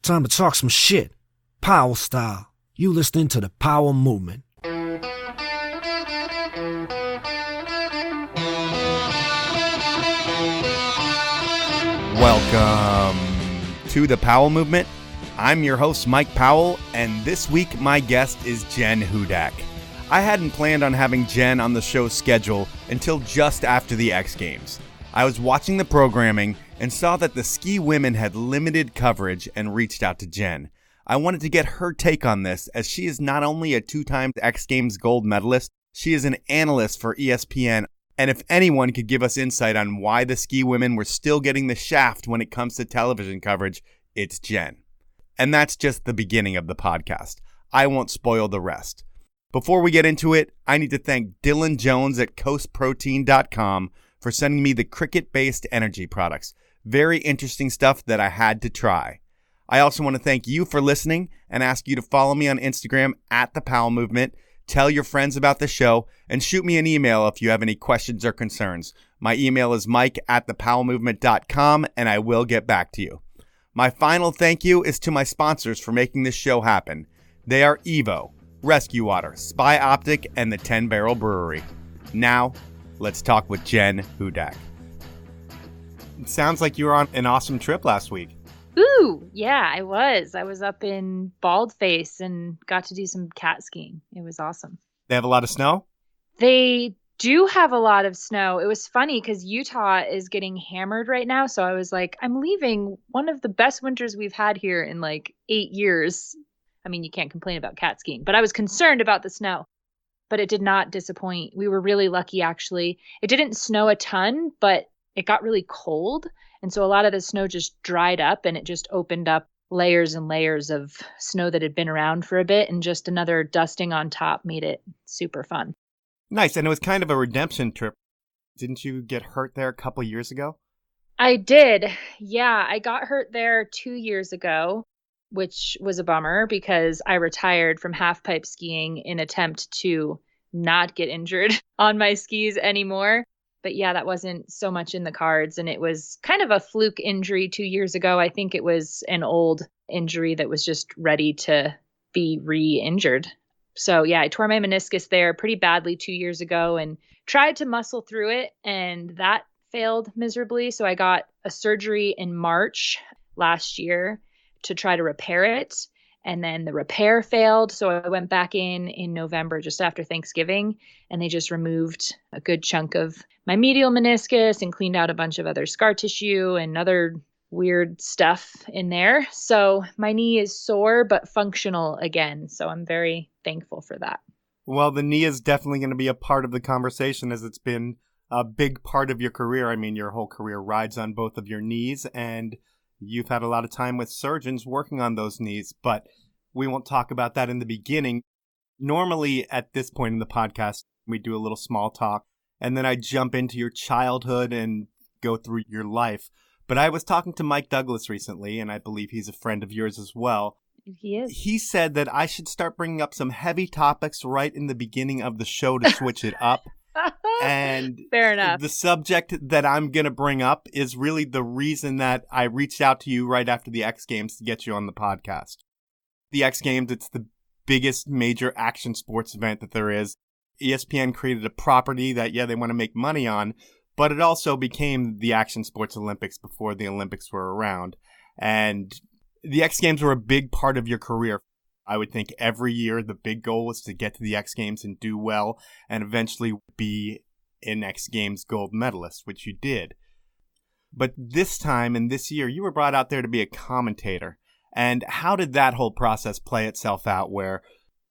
Time to talk some shit. Power style. You listening to the Power Movement. Welcome to the Powell Movement. I'm your host, Mike Powell, and this week my guest is Jen Hudak. I hadn't planned on having Jen on the show's schedule until just after the X Games. I was watching the programming and saw that the ski women had limited coverage and reached out to Jen. I wanted to get her take on this, as she is not only a two-time X Games gold medalist, she is an analyst for ESPN. And if anyone could give us insight on why the ski women were still getting the shaft when it comes to television coverage, it's Jen. And that's just the beginning of the podcast. I won't spoil the rest. Before we get into it, I need to thank Dylan Jones at coastprotein.com for sending me the cricket-based energy products. Very interesting stuff that I had to try. I also want to thank you for listening and ask you to follow me on Instagram at The Powell Movement. Tell your friends about the show, and shoot me an email if you have any questions or concerns. My email is mike@thepowellmovement.com, and I will get back to you. My final thank you is to my sponsors for making this show happen. They are Evo, Rescue Water, Spy Optic, and the 10 Barrel Brewery. Now, let's talk with Jen Hudak. It sounds like you were on an awesome trip last week. Ooh, yeah, I was. I was up in Baldface and got to do some cat skiing. It was awesome. They have a lot of snow? They do have a lot of snow. It was funny because Utah is getting hammered right now. So I was like, I'm leaving one of the best winters we've had here in like 8 years. I mean, you can't complain about cat skiing, but I was concerned about the snow. But it did not disappoint. We were really lucky, actually. It didn't snow a ton, but it got really cold. And so a lot of the snow just dried up, and it just opened up layers and layers of snow that had been around for a bit, and just another dusting on top made it super fun. Nice. And it was kind of a redemption trip. Didn't you get hurt there a couple years ago? I did. Yeah, I got hurt there 2 years ago, which was a bummer because I retired from halfpipe skiing in attempt to not get injured on my skis anymore. But yeah, that wasn't so much in the cards. And it was kind of a fluke injury 2 years ago. I think it was an old injury that was just ready to be re-injured. So yeah, I tore my meniscus there pretty badly 2 years ago and tried to muscle through it. And that failed miserably. So I got a surgery in March last year to try to repair it. And then the repair failed. So I went back in November, just after Thanksgiving, and they just removed a good chunk of my medial meniscus and cleaned out a bunch of other scar tissue and other weird stuff in there. So my knee is sore, but functional again. So I'm very thankful for that. Well, the knee is definitely going to be a part of the conversation, as it's been a big part of your career. I mean, your whole career rides on both of your knees, and you've had a lot of time with surgeons working on those knees, but we won't talk about that in the beginning. Normally, at this point in the podcast, we do a little small talk, and then I jump into your childhood and go through your life. But I was talking to Mike Douglas recently, and I believe he's a friend of yours as well. He is. He said that I should start bringing up some heavy topics right in the beginning of the show to switch it up. And fair enough. The subject that I'm going to bring up is really the reason that I reached out to you right after the X Games to get you on the podcast. The X Games, it's the biggest major action sports event that there is. ESPN created a property that, they want to make money on, but it also became the Action Sports Olympics before the Olympics were around. And the X Games were a big part of your career. I would think every year the big goal was to get to the X Games and do well and eventually be an X Games gold medalist, which you did. But this time and this year, you were brought out there to be a commentator. And how did that whole process play itself out, where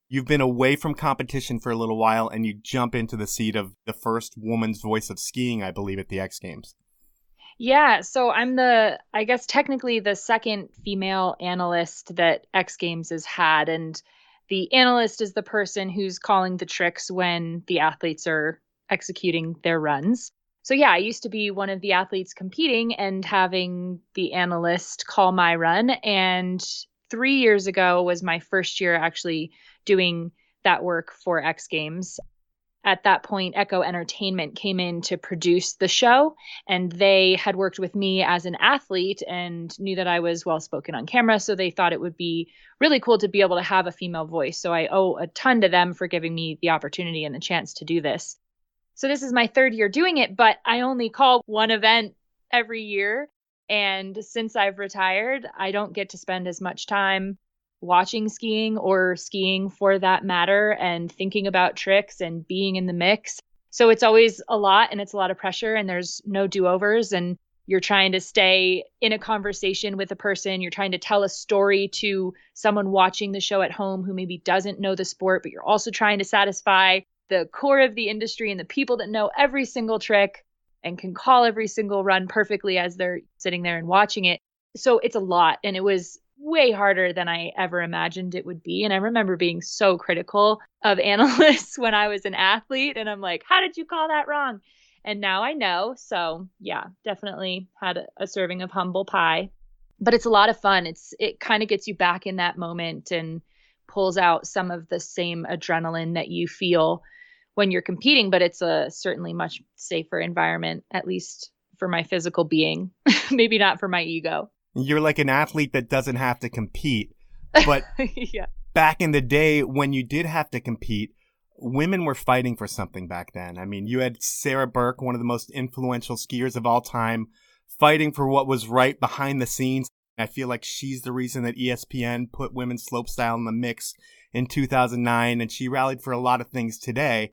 you've been away from competition for a little while and you jump into the seat of the first woman's voice of skiing, I believe, at the X Games? Yeah, so I'm I guess technically the second female analyst that X Games has had. And the analyst is the person who's calling the tricks when the athletes are executing their runs. So yeah, I used to be one of the athletes competing and having the analyst call my run. And 3 years ago was my first year actually doing that work for X Games. at that point, Echo Entertainment came in to produce the show, and they had worked with me as an athlete and knew that I was well-spoken on camera. So they thought it would be really cool to be able to have a female voice. So I owe a ton to them for giving me the opportunity and the chance to do this. So this is my third year doing it, but I only call one event every year. And since I've retired, I don't get to spend as much time watching skiing or skiing for that matter and thinking about tricks and being in the mix. So it's always a lot and it's a lot of pressure and there's no do-overs and you're trying to stay in a conversation with a person. You're trying to tell a story to someone watching the show at home who maybe doesn't know the sport, but you're also trying to satisfy the core of the industry and the people that know every single trick and can call every single run perfectly as they're sitting there and watching it. So it's a lot. And it was way harder than I ever imagined it would be. And I remember being so critical of analysts when I was an athlete. And I'm like, how did you call that wrong? And now I know. So yeah, definitely had a serving of humble pie. But it's a lot of fun. It kind of gets you back in that moment and pulls out some of the same adrenaline that you feel when you're competing. But it's a certainly much safer environment, at least for my physical being, maybe not for my ego. You're like an athlete that doesn't have to compete. But yeah. Back in the day when you did have to compete, women were fighting for something back then. I mean, you had Sarah Burke, one of the most influential skiers of all time, fighting for what was right behind the scenes. I feel like she's the reason that ESPN put women's slopestyle in the mix in 2009, and she rallied for a lot of things today.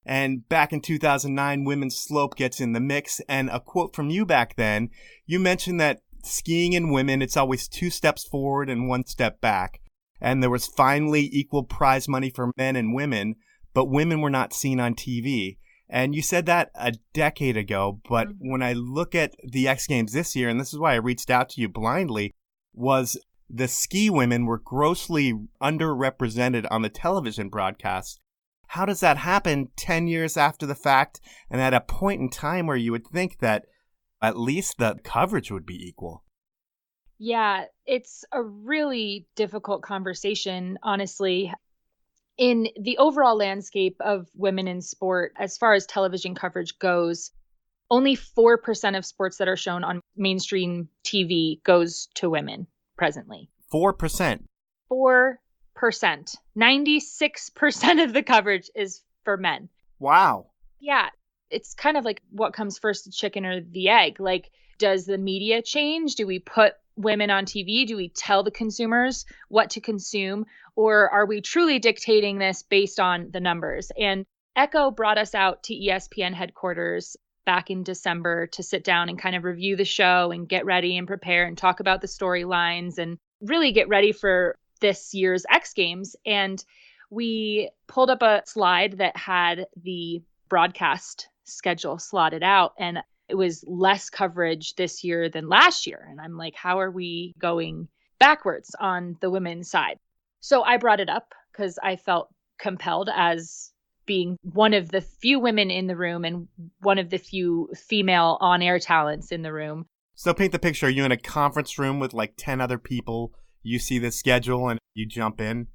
And back in 2009, women's slope gets in the mix. And a quote from you back then, you mentioned that skiing in women, it's always 2 steps forward and 1 step back. And there was finally equal prize money for men and women, but women were not seen on TV. And you said that a decade ago, but when I look at the X Games this year, and this is why I reached out to you blindly, was the ski women were grossly underrepresented on the television broadcast. How does that happen 10 years after the fact and at a point in time where you would think that at least the coverage would be equal? Yeah, it's a really difficult conversation, honestly. In the overall landscape of women in sport, as far as television coverage goes, only 4% of sports that are shown on mainstream TV goes to women presently. 4%? 4%. 96% of the coverage is for men. Wow. Yeah. It's kind of like what comes first, the chicken or the egg? Like, does the media change? Do we put women on TV? Do we tell the consumers what to consume? Or are we truly dictating this based on the numbers? And Echo brought us out to ESPN headquarters back in December to sit down and kind of review the show and get ready and prepare and talk about the storylines and really get ready for this year's X Games. And we pulled up a slide that had the broadcast schedule slotted out, and it was less coverage this year than last year. And I'm like, how are we going backwards on the women's side? So I brought it up because I felt compelled as being one of the few women in the room and one of the few female on-air talents in the room. So paint the picture. Are you in a conference room with like 10 other people? You see the schedule and you jump in?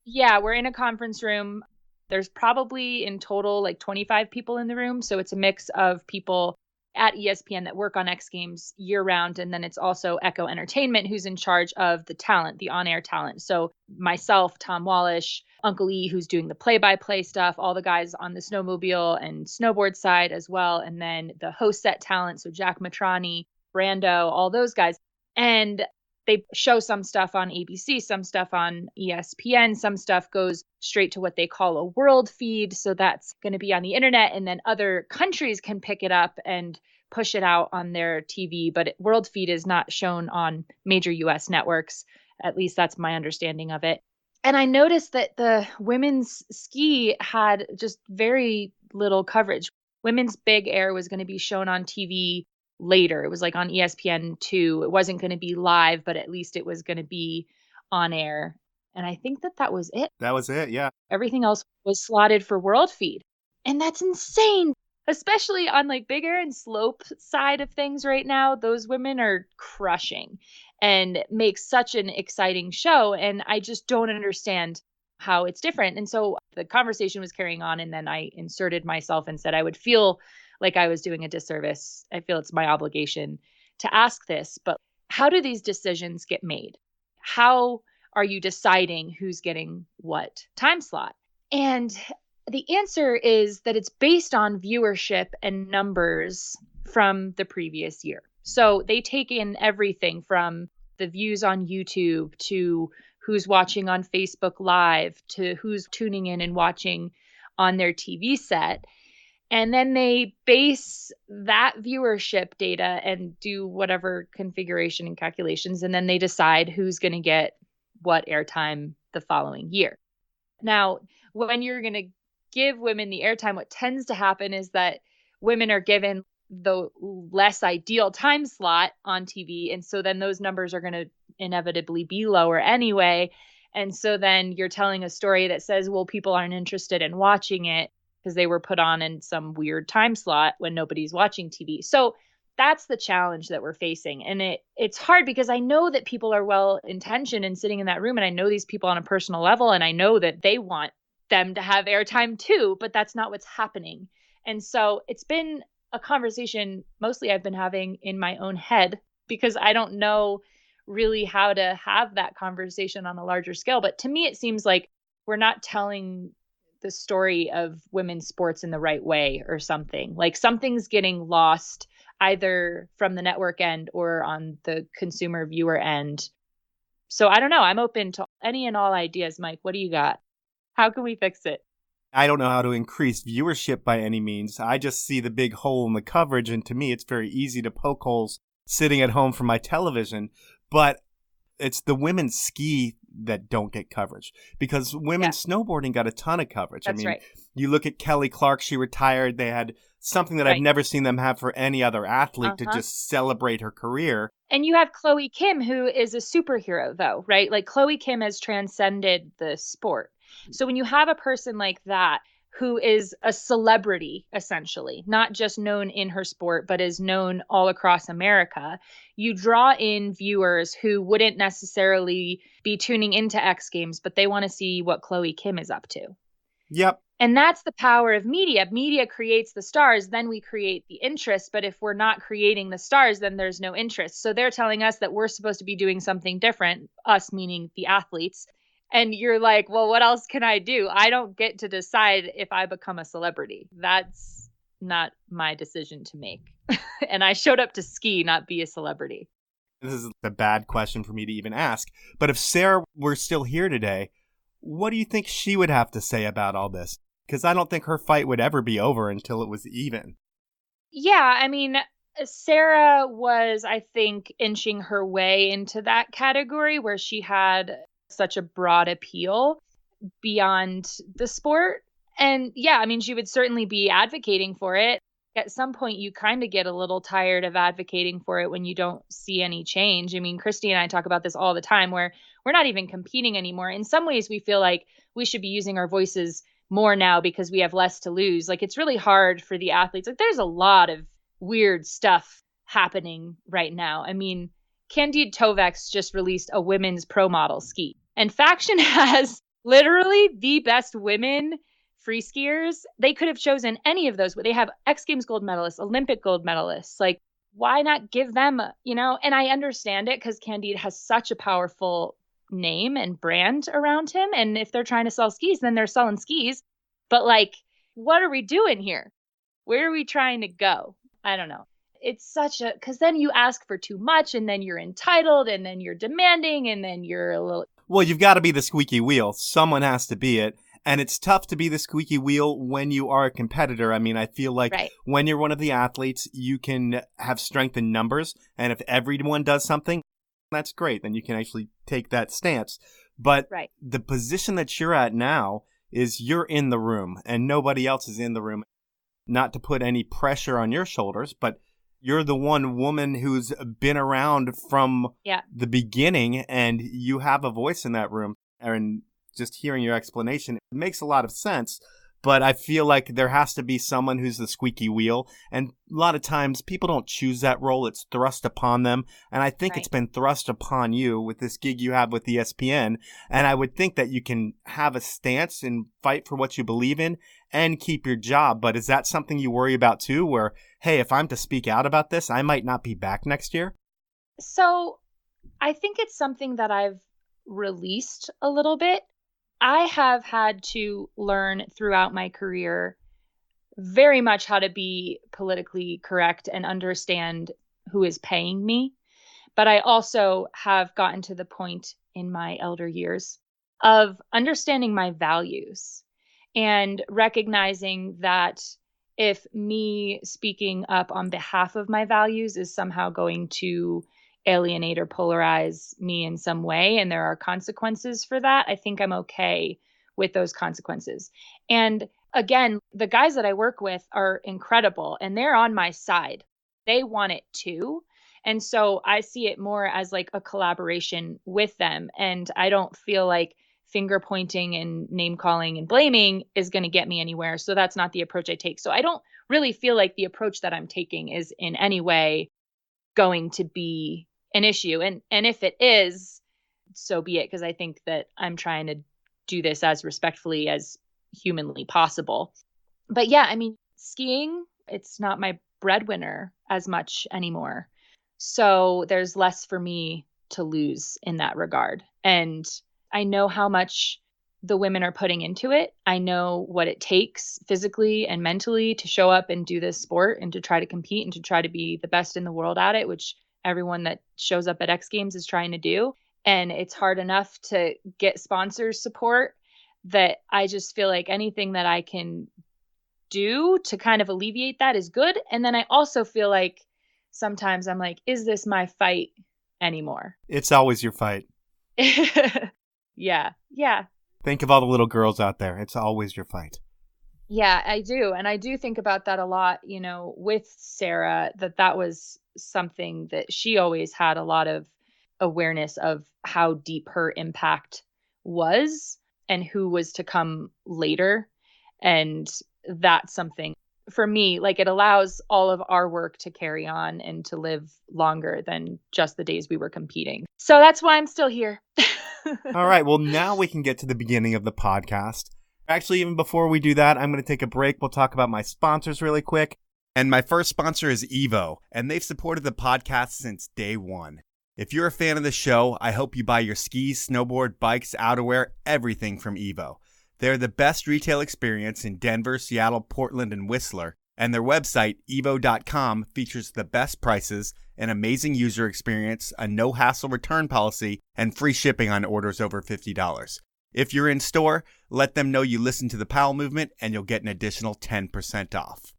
Yeah, we're in a conference room. There's probably in total like 25 people in the room. So it's a mix of people at ESPN that work on X Games year round. And then it's also Echo Entertainment who's in charge of the talent, the on-air talent. So myself, Tom Wallish, Uncle E, who's doing the play-by-play stuff, all the guys on the snowmobile and snowboard side as well. And then the host set talent. So Jack Matrani, Brando, all those guys. And they show some stuff on ABC, some stuff on ESPN, some stuff goes straight to what they call a world feed. So that's going to be on the internet, and then other countries can pick it up and push it out on their TV. But world feed is not shown on major US networks. At least that's my understanding of it. And I noticed that the women's ski had just very little coverage. Women's big air was going to be shown on TV later. It was like on ESPN2. It wasn't going to be live, but at least it was going to be on air. And I think that was it. That was it, yeah. Everything else was slotted for world feed. And that's insane, especially on like big air and slope side of things right now. Those women are crushing and make such an exciting show. And I just don't understand how it's different. And so the conversation was carrying on, and then I inserted myself and said I would feel like I was doing a disservice. I feel it's my obligation to ask this, but how do these decisions get made? How are you deciding who's getting what time slot? And the answer is that it's based on viewership and numbers from the previous year. So they take in everything from the views on YouTube to who's watching on Facebook Live to who's tuning in and watching on their TV set. And then they base that viewership data and do whatever configuration and calculations. And then they decide who's going to get what airtime the following year. Now, when you're going to give women the airtime, what tends to happen is that women are given the less ideal time slot on TV. And so then those numbers are going to inevitably be lower anyway. And so then you're telling a story that says, well, people aren't interested in watching it because they were put on in some weird time slot when nobody's watching TV. So that's the challenge that we're facing. And it's hard because I know that people are well-intentioned and sitting in that room. And I know these people on a personal level. And I know that they want them to have airtime too, but that's not what's happening. And so it's been a conversation mostly I've been having in my own head because I don't know really how to have that conversation on a larger scale. But to me, it seems like we're not telling the story of women's sports in the right way or something. Like something's getting lost either from the network end or on the consumer viewer end. So I don't know. I'm open to any and all ideas. Mike, what do you got? How can we fix it? I don't know how to increase viewership by any means. I just see the big hole in the coverage, and to me, it's very easy to poke holes sitting at home from my television. But it's the women's ski that don't get coverage because women's snowboarding got a ton of coverage. That's right. You look at Kelly Clark, she retired. They had something that I've never seen them have for any other athlete to just celebrate her career. And you have Chloe Kim, who is a superhero, though, right? Like Chloe Kim has transcended the sport. So when you have a person like that, who is a celebrity, essentially, not just known in her sport, but is known all across America, you draw in viewers who wouldn't necessarily be tuning into X Games, but they want to see what Chloe Kim is up to. Yep. And that's the power of media. Media creates the stars, then we create the interest. But if we're not creating the stars, then there's no interest. So they're telling us that we're supposed to be doing something different, us meaning the athletes. And you're like, well, what else can I do? I don't get to decide if I become a celebrity. That's not my decision to make. And I showed up to ski, not be a celebrity. This is a bad question for me to even ask. But if Sarah were still here today, what do you think she would have to say about all this? Because I don't think her fight would ever be over until it was even. Yeah, I mean, Sarah was, I think, inching her way into that category where she had such a broad appeal beyond the sport. And yeah, I mean, she would certainly be advocating for it. At some point, you kind of get a little tired of advocating for it when you don't see any change. I mean, Kristy and I talk about this all the time where we're not even competing anymore. In some ways, we feel like we should be using our voices more now because we have less to lose. Like, it's really hard for the athletes. Like, there's a lot of weird stuff happening right now. I mean, Candide Tovex just released a women's pro model ski. And Faction has literally the best women free skiers. They could have chosen any of those, but they have X Games gold medalists, Olympic gold medalists. Like, why not give them, and I understand it because Candide has such a powerful name and brand around him. And if they're trying to sell skis, then they're selling skis. But like, what are we doing here? Where are we trying to go? I don't know. It's because then you ask for too much and then you're entitled and then you're demanding and then you're a little. Well, you've got to be the squeaky wheel. Someone has to be it. And it's tough to be the squeaky wheel when you are a competitor. I mean, I feel like when you're one of the athletes, you can have strength in numbers. And if everyone does something, that's great. Then you can actually take that stance. But the position that you're at now is you're in the room and nobody else is in the room. Not to put any pressure on your shoulders, but you're the one woman who's been around from the beginning and you have a voice in that room. And just hearing your explanation, it makes a lot of sense. but I feel like there has to be someone who's the squeaky wheel. And a lot of times people don't choose that role. It's thrust upon them. And I think it's been thrust upon you with this gig you have with ESPN. And I would think that you can have a stance and fight for what you believe in and keep your job. But is that something you worry about too, where, hey, if I'm to speak out about this, I might not be back next year? So I think it's something that I've released a little bit. I have had to learn throughout my career very much how to be politically correct and understand who is paying me. But I also have gotten to the point in my elder years of understanding my values and recognizing that if me speaking up on behalf of my values is somehow going to alienate or polarize me in some way, and there are consequences for that, I think I'm okay with those consequences. And again, the guys that I work with are incredible and they're on my side. They want it too. And so I see it more as like a collaboration with them. And I don't feel like finger pointing and name calling and blaming is going to get me anywhere. So that's not the approach I take. So I don't really feel like the approach that I'm taking is in any way going to be an issue. And if it is, so be it, because I think that I'm trying to do this as respectfully as humanly possible. But yeah, I mean, skiing, it's not my breadwinner as much anymore. So there's less for me to lose in that regard. And I know how much the women are putting into it. I know what it takes physically and mentally to show up and do this sport and to try to compete and to try to be the best in the world at it, which everyone that shows up at X Games is trying to do. And it's hard enough to get sponsors support that I just feel like anything that I can do to kind of alleviate that is good. And then I also feel like sometimes I'm like, is this my fight anymore? It's always your fight. Yeah. Think of all the little girls out there. It's always your fight. Yeah, I do. And I do think about that a lot, with Sarah, that was something that she always had a lot of awareness of how deep her impact was and who was to come later. And that's something for me, like it allows all of our work to carry on and to live longer than just the days we were competing. So that's why I'm still here. All right. Well, now we can get to the beginning of the podcast. Actually, even before we do that, I'm going to take a break. We'll talk about my sponsors really quick. And my first sponsor is Evo, and they've supported the podcast since day one. If you're a fan of the show, I hope you buy your skis, snowboard, bikes, outerwear, everything from Evo. They're the best retail experience in Denver, Seattle, Portland, and Whistler, and their website, evo.com, features the best prices, an amazing user experience, a no-hassle return policy, and free shipping on orders over $50. If you're in store, let them know you listen to the Powell Movement, and you'll get an additional 10% off.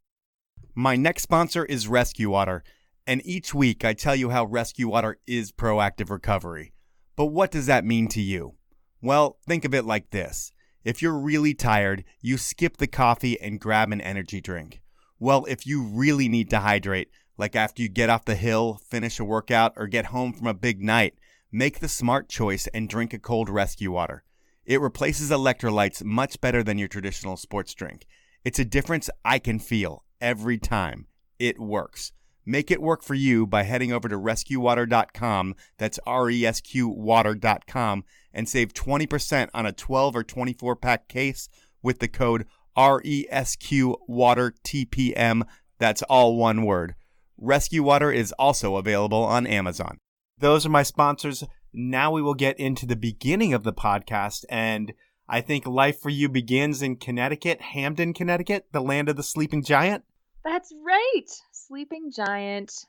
My next sponsor is Rescue Water, and each week I tell you how Rescue Water is proactive recovery. But what does that mean to you? Well, think of it like this. If you're really tired, you skip the coffee and grab an energy drink. Well, if you really need to hydrate, like after you get off the hill, finish a workout, or get home from a big night, make the smart choice and drink a cold Rescue Water. It replaces electrolytes much better than your traditional sports drink. It's a difference I can feel every time. It works. Make it work for you by heading over to rescuewater.com, that's resqwater.com, and save 20% on a 12 or 24-pack case with the code RESQWaterTPM. That's all one word. Rescue Water is also available on Amazon. Those are my sponsors. Now we will get into the beginning of the podcast, and I think life for you begins in Connecticut, Hamden, Connecticut, the land of the sleeping giant. That's right. Sleeping giant.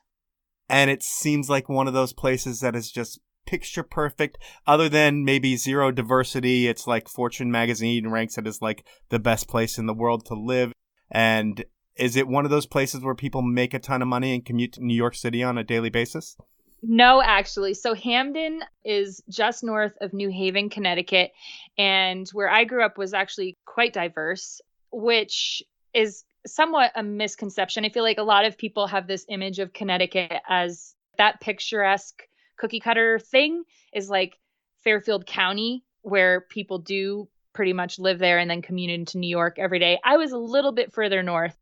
And it seems like one of those places that is just picture perfect. Other than maybe zero diversity, it's like Fortune magazine ranks it as like the best place in the world to live. And is it one of those places where people make a ton of money and commute to New York City on a daily basis? No, actually. So Hamden is just north of New Haven, Connecticut. And where I grew up was actually quite diverse, which is somewhat a misconception. I feel like a lot of people have this image of Connecticut as that picturesque cookie cutter thing is like Fairfield County, where people do pretty much live there and then commute into New York every day. I was a little bit further north.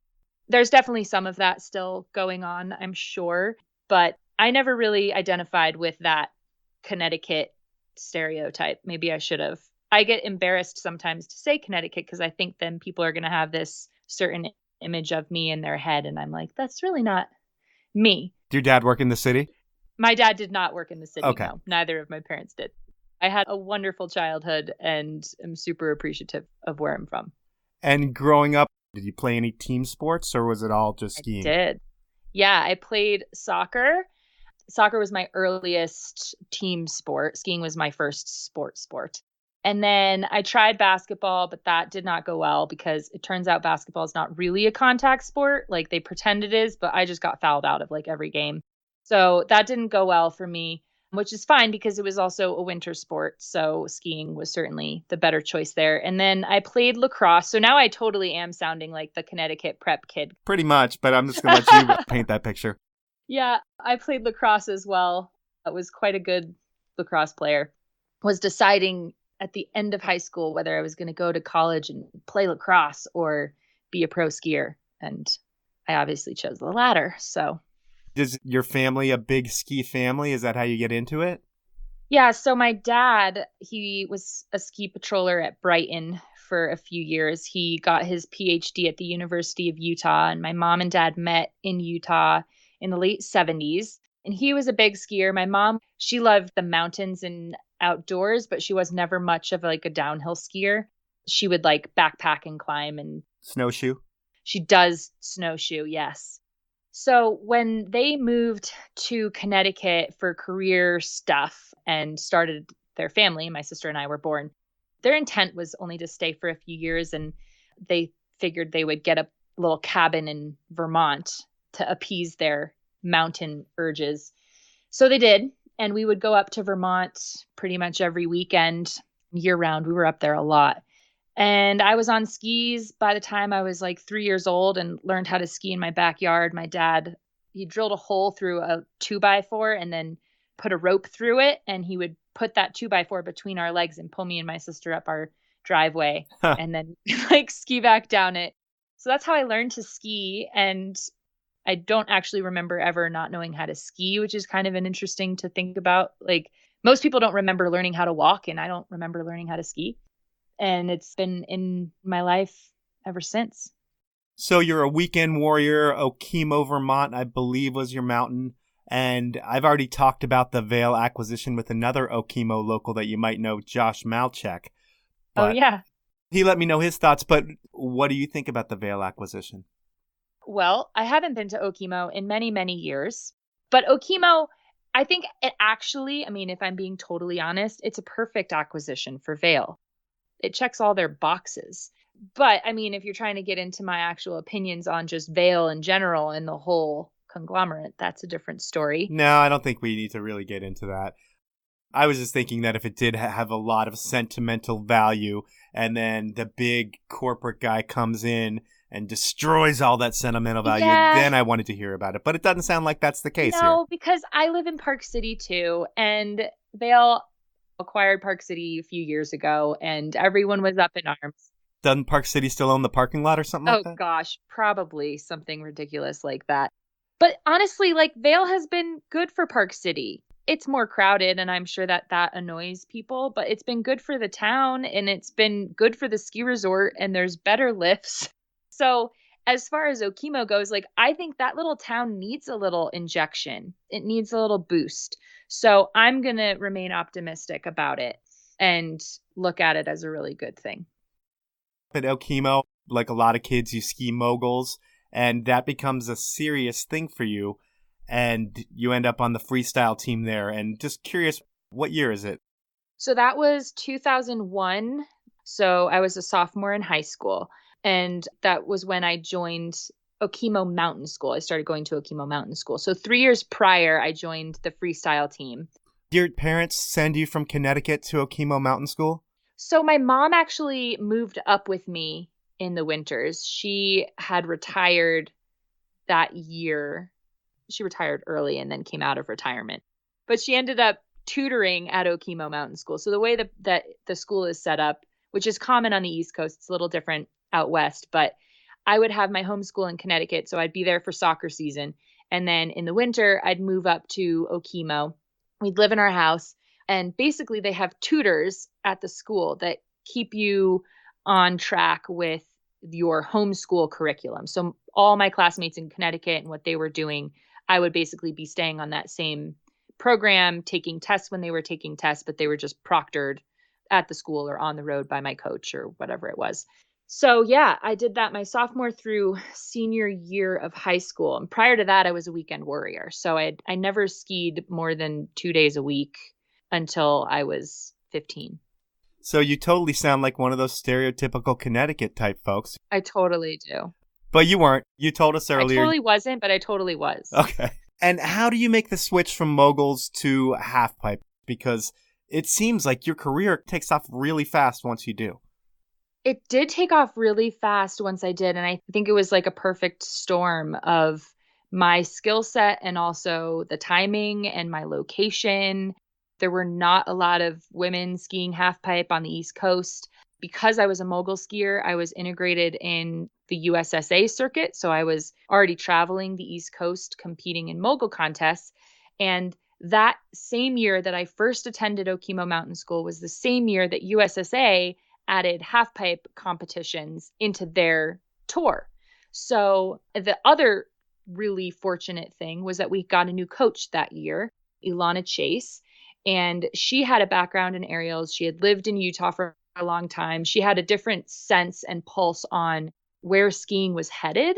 There's definitely some of that still going on, I'm sure, but I never really identified with that Connecticut stereotype. Maybe I should have. I get embarrassed sometimes to say Connecticut because I think then people are going to have this certain image of me in their head. And I'm like, that's really not me. Did your dad work in the city? My dad did not work in the city. Okay. No, neither of my parents did. I had a wonderful childhood and am super appreciative of where I'm from. And growing up, did you play any team sports or was it all just skiing? I did. Yeah, I played soccer. Soccer was my earliest team sport. Skiing was my first sport. And then I tried basketball, but that did not go well because it turns out basketball is not really a contact sport. Like they pretend it is, but I just got fouled out of like every game. So that didn't go well for me, which is fine because it was also a winter sport. So skiing was certainly the better choice there. And then I played lacrosse. So now I totally am sounding like the Connecticut prep kid. Pretty much, but I'm just going to let you paint that picture. Yeah, I played lacrosse as well. I was quite a good lacrosse player. Was deciding at the end of high school whether I was going to go to college and play lacrosse or be a pro skier. And I obviously chose the latter. So, is your family a big ski family? Is that how you get into it? Yeah. So my dad, he was a ski patroller at Brighton for a few years. He got his PhD at the University of Utah, and my mom and dad met in Utah in the late 70s. And he was a big skier. My mom, she loved the mountains and outdoors, but she was never much of like a downhill skier. She would like backpack and climb and snowshoe. She does snowshoe, yes. So when they moved to Connecticut for career stuff and started their family, my sister and I were born, their intent was only to stay for a few years, and they figured they would get a little cabin in Vermont to appease their mountain urges. So they did. And we would go up to Vermont pretty much every weekend, year round. We were up there a lot. And I was on skis by the time I was like 3 years old and learned how to ski in my backyard. My dad, he drilled a hole through a 2x4 and then put a rope through it. And he would put that 2x4 between our legs and pull me and my sister up our driveway and then like ski back down it. So that's how I learned to ski. And I don't actually remember ever not knowing how to ski, which is kind of an interesting to think about. Like most people don't remember learning how to walk, and I don't remember learning how to ski. And it's been in my life ever since. So you're a weekend warrior. Okemo, Vermont, I believe was your mountain. And I've already talked about the Vail acquisition with another Okemo local that you might know, Josh Malchek. Oh, yeah. He let me know his thoughts, but what do you think about the Vail acquisition? Well, I haven't been to Okemo in many, many years. But Okemo, I think it actually, I mean, if I'm being totally honest, it's a perfect acquisition for Vail. It checks all their boxes. But I mean, if you're trying to get into my actual opinions on just Vail in general and the whole conglomerate, that's a different story. No, I don't think we need to really get into that. I was just thinking that if it did have a lot of sentimental value and then the big corporate guy comes in and destroys all that sentimental value, then I wanted to hear about it. But it doesn't sound like that's the case here. No, because I live in Park City too, and Vail acquired Park City a few years ago, and everyone was up in arms. Doesn't Park City still own the parking lot or something like that? Oh gosh, probably something ridiculous like that. But honestly, like Vail has been good for Park City. It's more crowded, and I'm sure that annoys people, but it's been good for the town, and it's been good for the ski resort, and there's better lifts. So as far as Okemo goes, like I think that little town needs a little injection. It needs a little boost. So I'm going to remain optimistic about it and look at it as a really good thing. At Okemo, like a lot of kids, you ski moguls, and that becomes a serious thing for you. And you end up on the freestyle team there. And just curious, what year is it? So that was 2001. So I was a sophomore in high school. And that was when I joined Okemo Mountain School. I started going to Okemo Mountain School. So 3 years prior, I joined the freestyle team. Did your parents send you from Connecticut to Okemo Mountain School? So my mom actually moved up with me in the winters. She had retired that year. She retired early and then came out of retirement. But she ended up tutoring at Okemo Mountain School. So the way that the school is set up, which is common on the East Coast. It's a little different out West, but I would have my home school in Connecticut. So I'd be there for soccer season. And then in the winter, I'd move up to Okemo. We'd live in our house. And basically, they have tutors at the school that keep you on track with your homeschool curriculum. So all my classmates in Connecticut and what they were doing, I would basically be staying on that same program, taking tests when they were taking tests, but they were just proctored at the school or on the road by my coach or whatever it was. So yeah, I did that my sophomore through senior year of high school. And prior to that, I was a weekend warrior. So I never skied more than 2 days a week until I was 15. So you totally sound like one of those stereotypical Connecticut type folks. I totally do. But you weren't. You told us earlier. I totally wasn't, but I totally was. Okay. And how do you make the switch from Moguls to Halfpipe? Because it seems like your career takes off really fast once you do. It did take off really fast once I did. And I think it was like a perfect storm of my skill set and also the timing and my location. There were not a lot of women skiing halfpipe on the East Coast. Because I was a mogul skier, I was integrated in the USSA circuit. So I was already traveling the East Coast competing in mogul contests. And that same year that I first attended Okemo Mountain School was the same year that USSA added halfpipe competitions into their tour. So the other really fortunate thing was that we got a new coach that year, Elana Chase. And she had a background in aerials. She had lived in Utah for a long time. She had a different sense and pulse on where skiing was headed.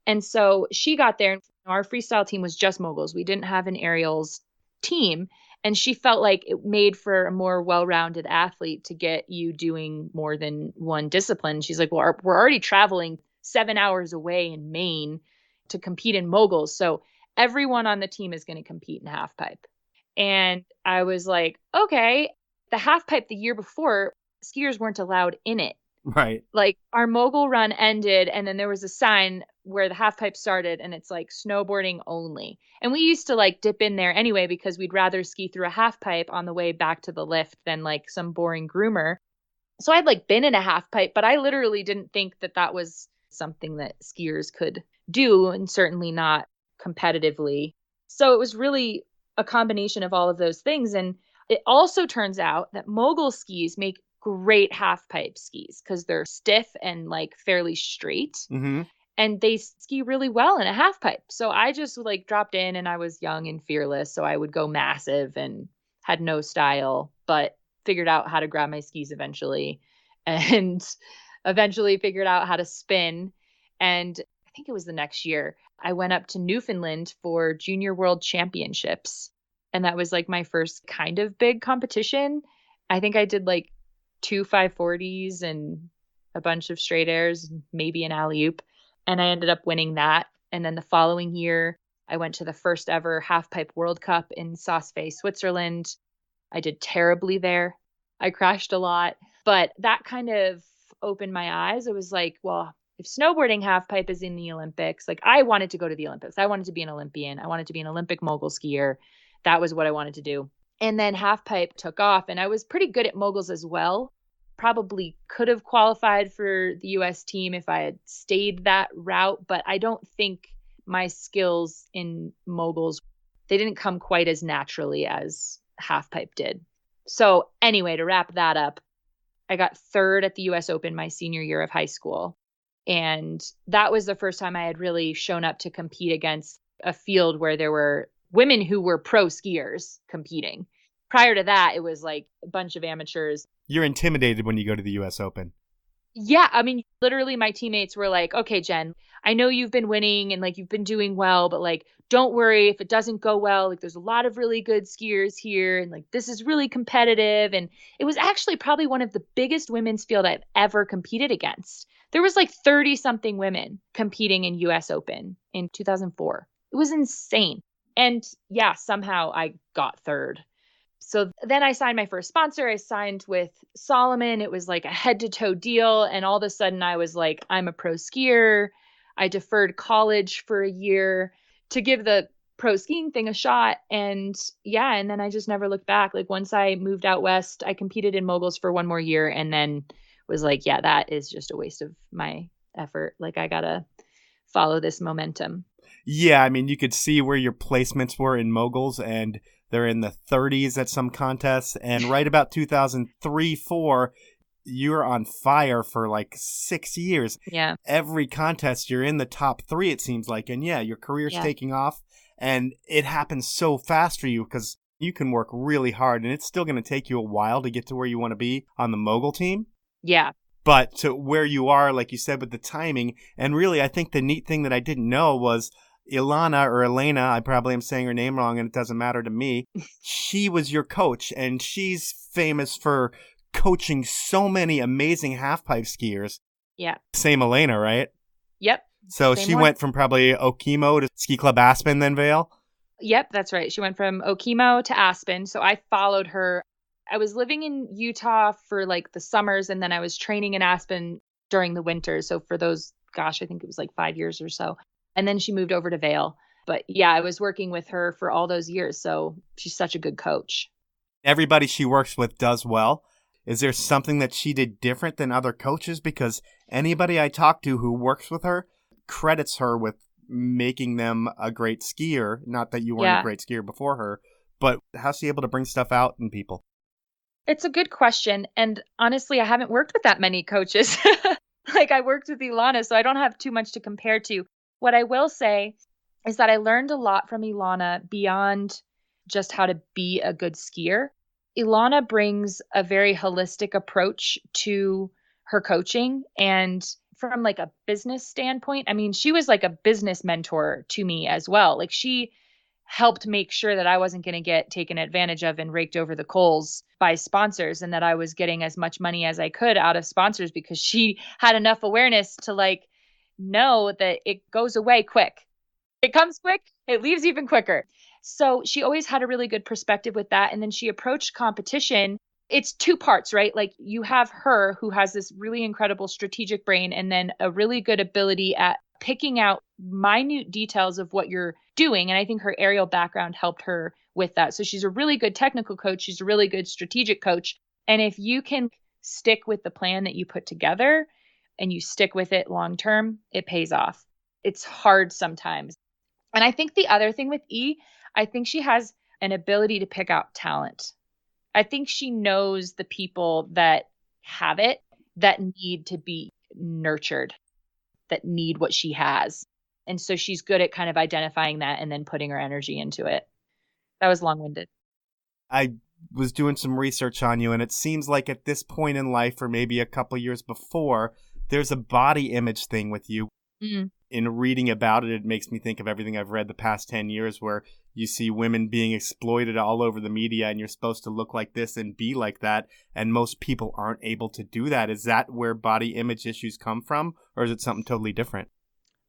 And so she got there, and our freestyle team was just moguls. We didn't have an aerials team. And she felt like it made for a more well-rounded athlete to get you doing more than one discipline. She's like, well, we're already traveling 7 hours away in Maine to compete in moguls. So everyone on the team is going to compete in halfpipe. And I was like, okay, the halfpipe the year before, skiers weren't allowed in it. Right. Like our mogul run ended and then there was a sign where the halfpipe started and it's like snowboarding only. And we used to like dip in there anyway because we'd rather ski through a halfpipe on the way back to the lift than like some boring groomer. So I'd like been in a halfpipe, but I literally didn't think that that was something that skiers could do, and certainly not competitively. So it was really a combination of all of those things. And it also turns out that mogul skis make great halfpipe skis because they're stiff and like fairly straight. Mm-hmm. And they ski really well in a halfpipe. So I just like dropped in and I was young and fearless. So I would go massive and had no style, but figured out how to grab my skis eventually and eventually figured out how to spin. And I think it was the next year, I went up to Newfoundland for Junior World Championships. And that was like my first kind of big competition. I think I did like 2 540s and a bunch of straight airs, maybe an alley-oop. And I ended up winning that. And then the following year, I went to the first ever Halfpipe World Cup in Sochi, Switzerland. I did terribly there. I crashed a lot. But that kind of opened my eyes. It was like, well, if snowboarding halfpipe is in the Olympics, like I wanted to go to the Olympics. I wanted to be an Olympian. I wanted to be an Olympic mogul skier. That was what I wanted to do. And then halfpipe took off. And I was pretty good at moguls as well. Probably could have qualified for the U.S. team if I had stayed that route, but I don't think my skills in moguls, they didn't come quite as naturally as halfpipe did. So anyway, to wrap that up, I got third at the U.S. Open my senior year of high school. And that was the first time I had really shown up to compete against a field where there were women who were pro skiers competing. Prior to that, it was like a bunch of amateurs. You're intimidated when you go to the U.S. Open. Yeah. I mean, literally my teammates were like, okay, Jen, I know you've been winning and like you've been doing well, but like, don't worry if it doesn't go well. Like there's a lot of really good skiers here and like this is really competitive. And it was actually probably one of the biggest women's field I've ever competed against. There was like 30 something women competing in U.S. Open in 2004. It was insane. And yeah, somehow I got third. So then I signed my first sponsor. I signed with Solomon. It was like a head to toe deal. And all of a sudden I was like, I'm a pro skier. I deferred college for a year to give the pro skiing thing a shot. And yeah, and then I just never looked back. Like once I moved out west, I competed in moguls for one more year and then was like, yeah, that is just a waste of my effort. Like, I gotta follow this momentum. Yeah, I mean, you could see where your placements were in Moguls, and they're in the 30s at some contests. And right about 2003-04, you were on fire for like 6 years. Yeah. Every contest, you're in the top 3, it seems like. And yeah, your career's taking off. And it happens so fast for you because you can work really hard. And it's still going to take you a while to get to where you want to be on the Mogul team. Yeah. But to where you are, like you said, with the timing. And really, I think the neat thing that I didn't know was Elana or Elena, I probably am saying her name wrong and it doesn't matter to me. She was your coach, and she's famous for coaching so many amazing halfpipe skiers. Yeah. Same Elena, right? Yep. So Same she one. went from probably Okemo to Ski Club Aspen, then Vail? Yep, that's right. She went from Okemo to Aspen. So I followed her. I was living in Utah for like the summers, and then I was training in Aspen during the winters. So for those, gosh, I think it was like 5 years or so. And then she moved over to Vail. But yeah, I was working with her for all those years. So she's such a good coach. Everybody she works with does well. Is there something that she did different than other coaches? Because anybody I talk to who works with her credits her with making them a great skier. Not that you weren't a great skier before her, but how's she able to bring stuff out in people? It's a good question. And honestly, I haven't worked with that many coaches. Like, I worked with Elana, so I don't have too much to compare to. What I will say is that I learned a lot from Elana beyond just how to be a good skier. Elana brings a very holistic approach to her coaching. And from like a business standpoint, I mean, she was like a business mentor to me as well. Like, she helped make sure that I wasn't going to get taken advantage of and raked over the coals by sponsors, and that I was getting as much money as I could out of sponsors, because she had enough awareness to like know that it goes away quick. It comes quick, it leaves even quicker. So she always had a really good perspective with that. And then she approached competition. It's two parts, right? Like, you have her who has this really incredible strategic brain, and then a really good ability at picking out minute details of what you're doing. And I think her aerial background helped her with that. So she's a really good technical coach. She's a really good strategic coach. And if you can stick with the plan that you put together and you stick with it long term, it pays off. It's hard sometimes. And I think the other thing with I think she has an ability to pick out talent. I think she knows the people that have it, that need to be nurtured, that need what she has. And so she's good at kind of identifying that and then putting her energy into it. That was long-winded. I was doing some research on you, and it seems like at this point in life, or maybe a couple years before, there's a body image thing with you. Mm. In reading about it, it makes me think of everything I've read the past 10 years where you see women being exploited all over the media, and you're supposed to look like this and be like that, and most people aren't able to do that. Is that where body image issues come from, or is it something totally different?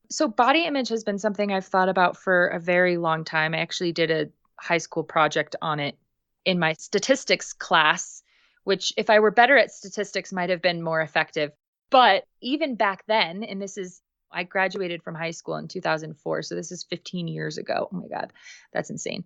So body image has been something I've thought about for a very long time. I actually did a high school project on it in my statistics class, which, if I were better at statistics, might have been more effective. But even back then, and I graduated from high school in 2004, so this is 15 years ago. Oh my God, that's insane.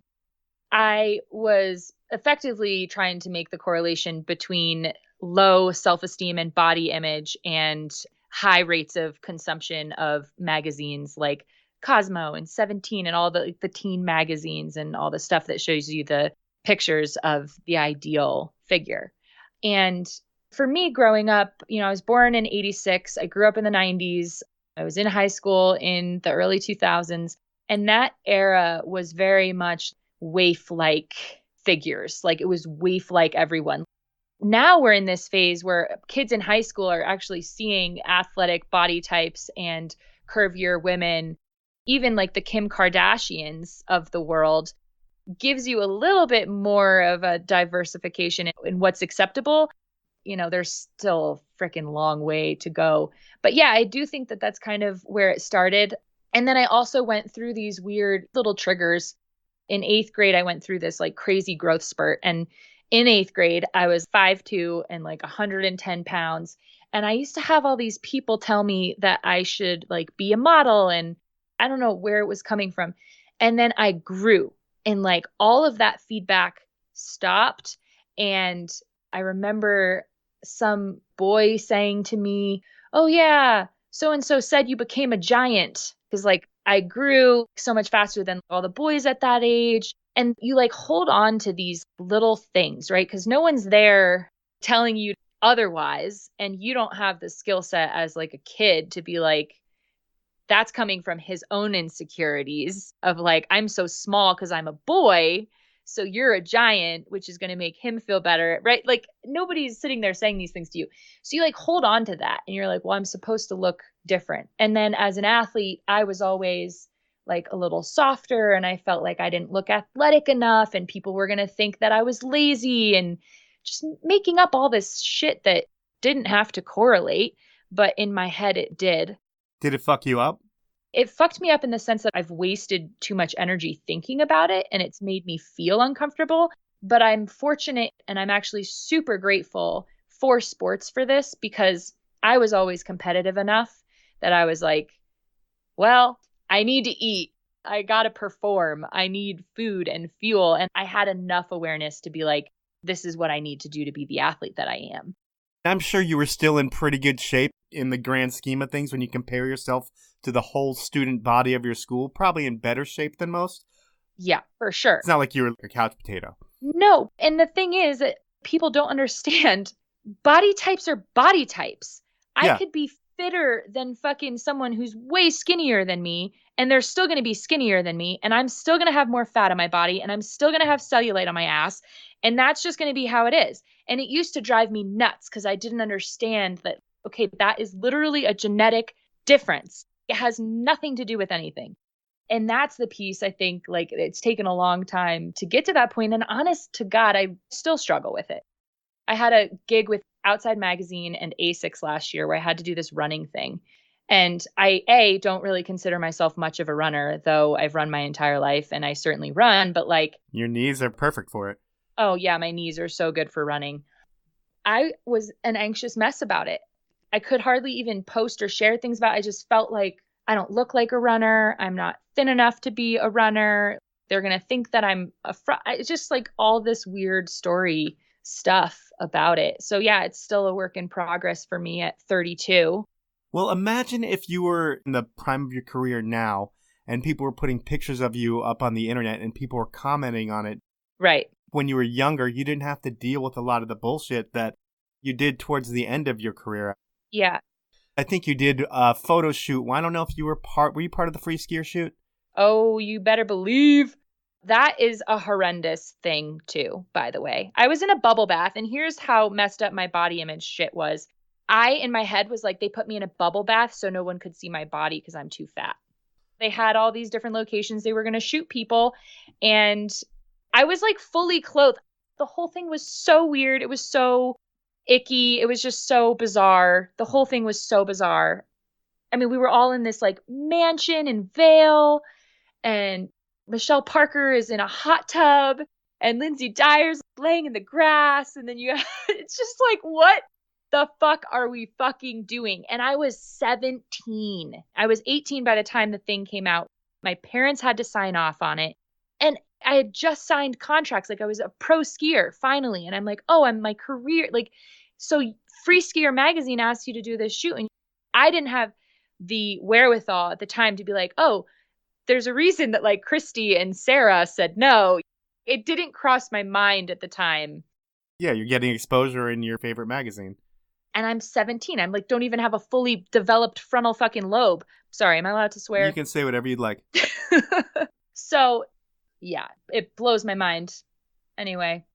I was effectively trying to make the correlation between low self-esteem and body image and high rates of consumption of magazines like Cosmo and 17 and all the teen magazines and all the stuff that shows you the pictures of the ideal figure. And for me growing up, I was born in 86. I grew up in the 90s. I was in high school in the early 2000s. And that era was very much waif-like figures. Like, it was waif-like everyone. Now we're in this phase where kids in high school are actually seeing athletic body types and curvier women. Even like the Kim Kardashians of the world gives you a little bit more of a diversification in what's acceptable. There's still a freaking long way to go. But yeah, I do think that that's kind of where it started. And then I also went through these weird little triggers. In 8th grade, I went through this like crazy growth spurt. And in 8th grade, I was 5'2" and like 110 pounds. And I used to have all these people tell me that I should like be a model, and I don't know where it was coming from. And then I grew, and like all of that feedback stopped. And I remember some boy saying to me, "Oh yeah, so and so said you became a giant." Because like I grew so much faster than all the boys at that age. And you like hold on to these little things, right? Because no one's there telling you otherwise. And you don't have the skill set as like a kid to be like, that's coming from his own insecurities of like, I'm so small because I'm a boy. So you're a giant, which is going to make him feel better, right? Like nobody's sitting there saying these things to you. So you like hold on to that and you're like, well, I'm supposed to look different. And then as an athlete, I was always like a little softer and I felt like I didn't look athletic enough and people were going to think that I was lazy and just making up all this shit that didn't have to correlate, but in my head it did. Did it fuck you up? It fucked me up in the sense that I've wasted too much energy thinking about it and it's made me feel uncomfortable. But I'm fortunate and I'm actually super grateful for sports for this because I was always competitive enough that I was like, well, I need to eat. I got to perform. I need food and fuel. And I had enough awareness to be like, this is what I need to do to be the athlete that I am. I'm sure you were still in pretty good shape in the grand scheme of things when you compare yourself to the whole student body of your school, probably in better shape than most. Yeah, for sure. It's not like you were a couch potato. No. And the thing is that people don't understand body types are body types. I could be fitter than fucking someone who's way skinnier than me, and they're still going to be skinnier than me, and I'm still going to have more fat on my body, and I'm still going to have cellulite on my ass, and that's just going to be how it is. And it used to drive me nuts because I didn't understand that, okay, that is literally a genetic difference. It has nothing to do with anything. And that's the piece I think, like, it's taken a long time to get to that point. And honest to God, I still struggle with it. I had a gig with Outside Magazine and ASICS last year where I had to do this running thing. And I don't really consider myself much of a runner, though I've run my entire life and I certainly run, but like... Your knees are perfect for it. Oh yeah, my knees are so good for running. I was an anxious mess about it. I could hardly even post or share things about it. I just felt like I don't look like a runner. I'm not thin enough to be a runner. They're going to think that I'm it's just like all this weird story stuff about it. So yeah, it's still a work in progress for me at 32. Well, imagine if you were in the prime of your career now and people were putting pictures of you up on the internet and people were commenting on it. Right. When you were younger, you didn't have to deal with a lot of the bullshit that you did towards the end of your career. Yeah. I think you did a photo shoot. Well, I don't know if you were you part of the free skier shoot? Oh, you better believe. That is a horrendous thing too, by the way. I was in a bubble bath and here's how messed up my body image shit was. I, in my head, was like, they put me in a bubble bath so no one could see my body because I'm too fat. They had all these different locations they were going to shoot people. And I was like fully clothed. The whole thing was so weird. It was so icky. It was just so bizarre. The whole thing was so bizarre. I mean, we were all in this like mansion in Vail, and Michelle Parker is in a hot tub, and Lindsay Dyer's laying in the grass. And then it's just like, what the fuck are we fucking doing? And I was 17. I was 18 by the time the thing came out. My parents had to sign off on it. And I had just signed contracts. Like I was a pro skier finally. And I'm like, oh, I'm my career. Like, so Free Skier magazine asked you to do this shoot. And I didn't have the wherewithal at the time to be like, oh, there's a reason that like Kristy and Sarah said no. It didn't cross my mind at the time. Yeah, you're getting exposure in your favorite magazine. And I'm 17. I'm like, don't even have a fully developed frontal fucking lobe. Sorry, am I allowed to swear? You can say whatever you'd like. So, yeah, it blows my mind. Anyway.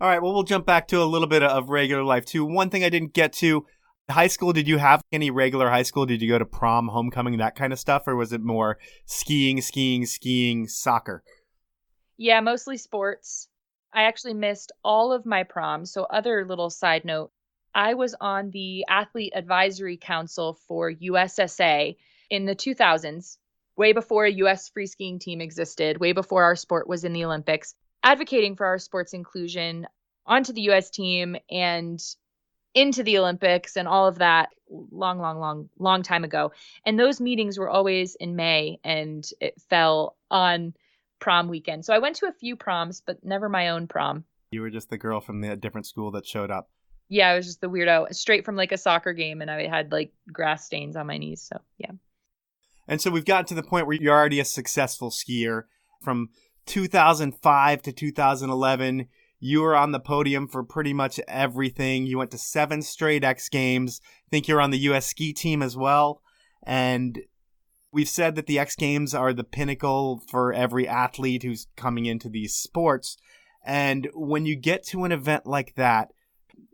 All right, well, we'll jump back to a little bit of regular life, too. One thing I didn't get to, high school, did you have any regular high school? Did you go to prom, homecoming, that kind of stuff? Or was it more skiing, soccer? Yeah, mostly sports. I actually missed all of my proms. So other little side note, I was on the Athlete Advisory Council for USSA in the 2000s, way before a U.S. free skiing team existed, way before our sport was in the Olympics, advocating for our sports inclusion onto the U.S. team and into the Olympics and all of that long time ago. And those meetings were always in May and it fell on prom weekend. So I went to a few proms, but never my own prom. You were just the girl from the different school that showed up. Yeah, I was just the weirdo straight from like a soccer game, and I had like grass stains on my knees. So yeah. And so we've gotten to the point where you're already a successful skier. From 2005 to 2011, you were on the podium for pretty much everything. You went to 7 straight X Games. I think you're on the U.S. ski team as well. And we've said that the X Games are the pinnacle for every athlete who's coming into these sports. And when you get to an event like that,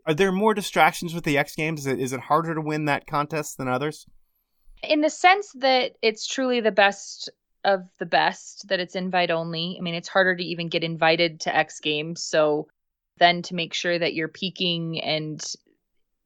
are there more distractions with the X Games? Is it harder to win that contest than others? In the sense that it's truly the best of the best, that it's invite only. I mean, it's harder to even get invited to X Games. So then to make sure that you're peaking, and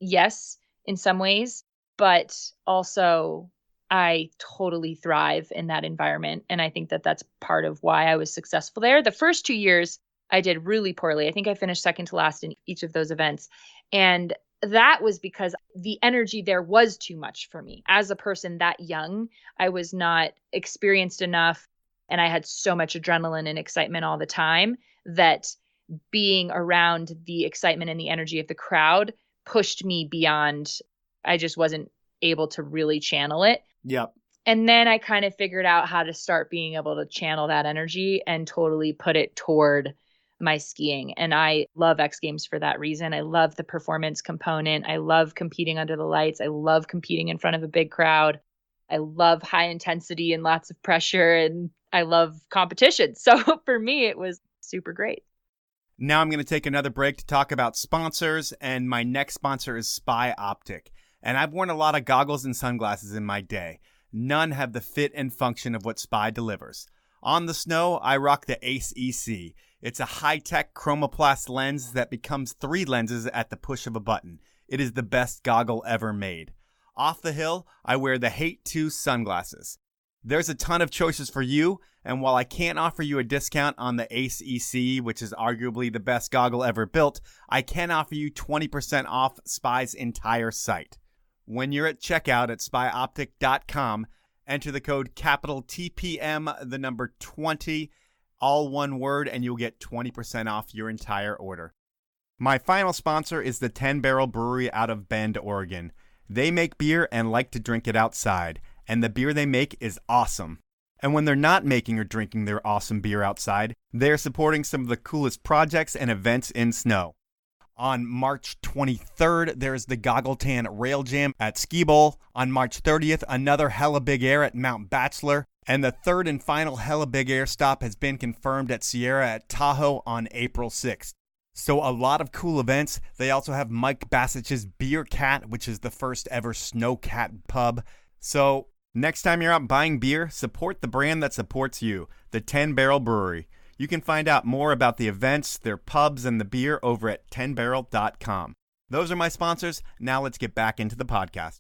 yes, in some ways, but also I totally thrive in that environment. And I think that that's part of why I was successful there. The first 2 years, I did really poorly. I think I finished second to last in each of those events. And that was because the energy there was too much for me. As a person that young, I was not experienced enough, and I had so much adrenaline and excitement all the time that being around the excitement and the energy of the crowd pushed me beyond. I just wasn't able to really channel it. Yep. And then I kind of figured out how to start being able to channel that energy and totally put it toward my skiing. And I love X Games for that reason. I love the performance component. I love competing under the lights. I love competing in front of a big crowd. I love high intensity and lots of pressure, and I love competition. So for me, it was super great. Now I'm going to take another break to talk about sponsors, and my next sponsor is Spy Optic. And I've worn a lot of goggles and sunglasses in my day. None have the fit and function of what Spy delivers. On the snow, I rock the Ace EC. It's a high-tech chromoplast lens that becomes 3 lenses at the push of a button. It is the best goggle ever made. Off the hill, I wear the Hate 2 sunglasses. There's a ton of choices for you, and while I can't offer you a discount on the Ace EC, which is arguably the best goggle ever built, I can offer you 20% off Spy's entire site. When you're at checkout at spyoptic.com, enter the code capital TPM, the number 20, all one word, and you'll get 20% off your entire order. My final sponsor is the 10 Barrel Brewery out of Bend, Oregon. They make beer and like to drink it outside, and the beer they make is awesome. And when they're not making or drinking their awesome beer outside, they're supporting some of the coolest projects and events in snow. On March 23rd, there's the Goggle Tan Rail Jam at Ski Bowl. On March 30th, another Hella Big Air at Mount Bachelor. And the third and final Hella Big Air stop has been confirmed at Sierra at Tahoe on April 6th. So a lot of cool events. They also have Mike Bassett's Beer Cat, which is the first ever Snow Cat pub. So next time you're out buying beer, support the brand that supports you, the 10 Barrel Brewery. You can find out more about the events, their pubs, and the beer over at 10barrel.com. Those are my sponsors. Now let's get back into the podcast.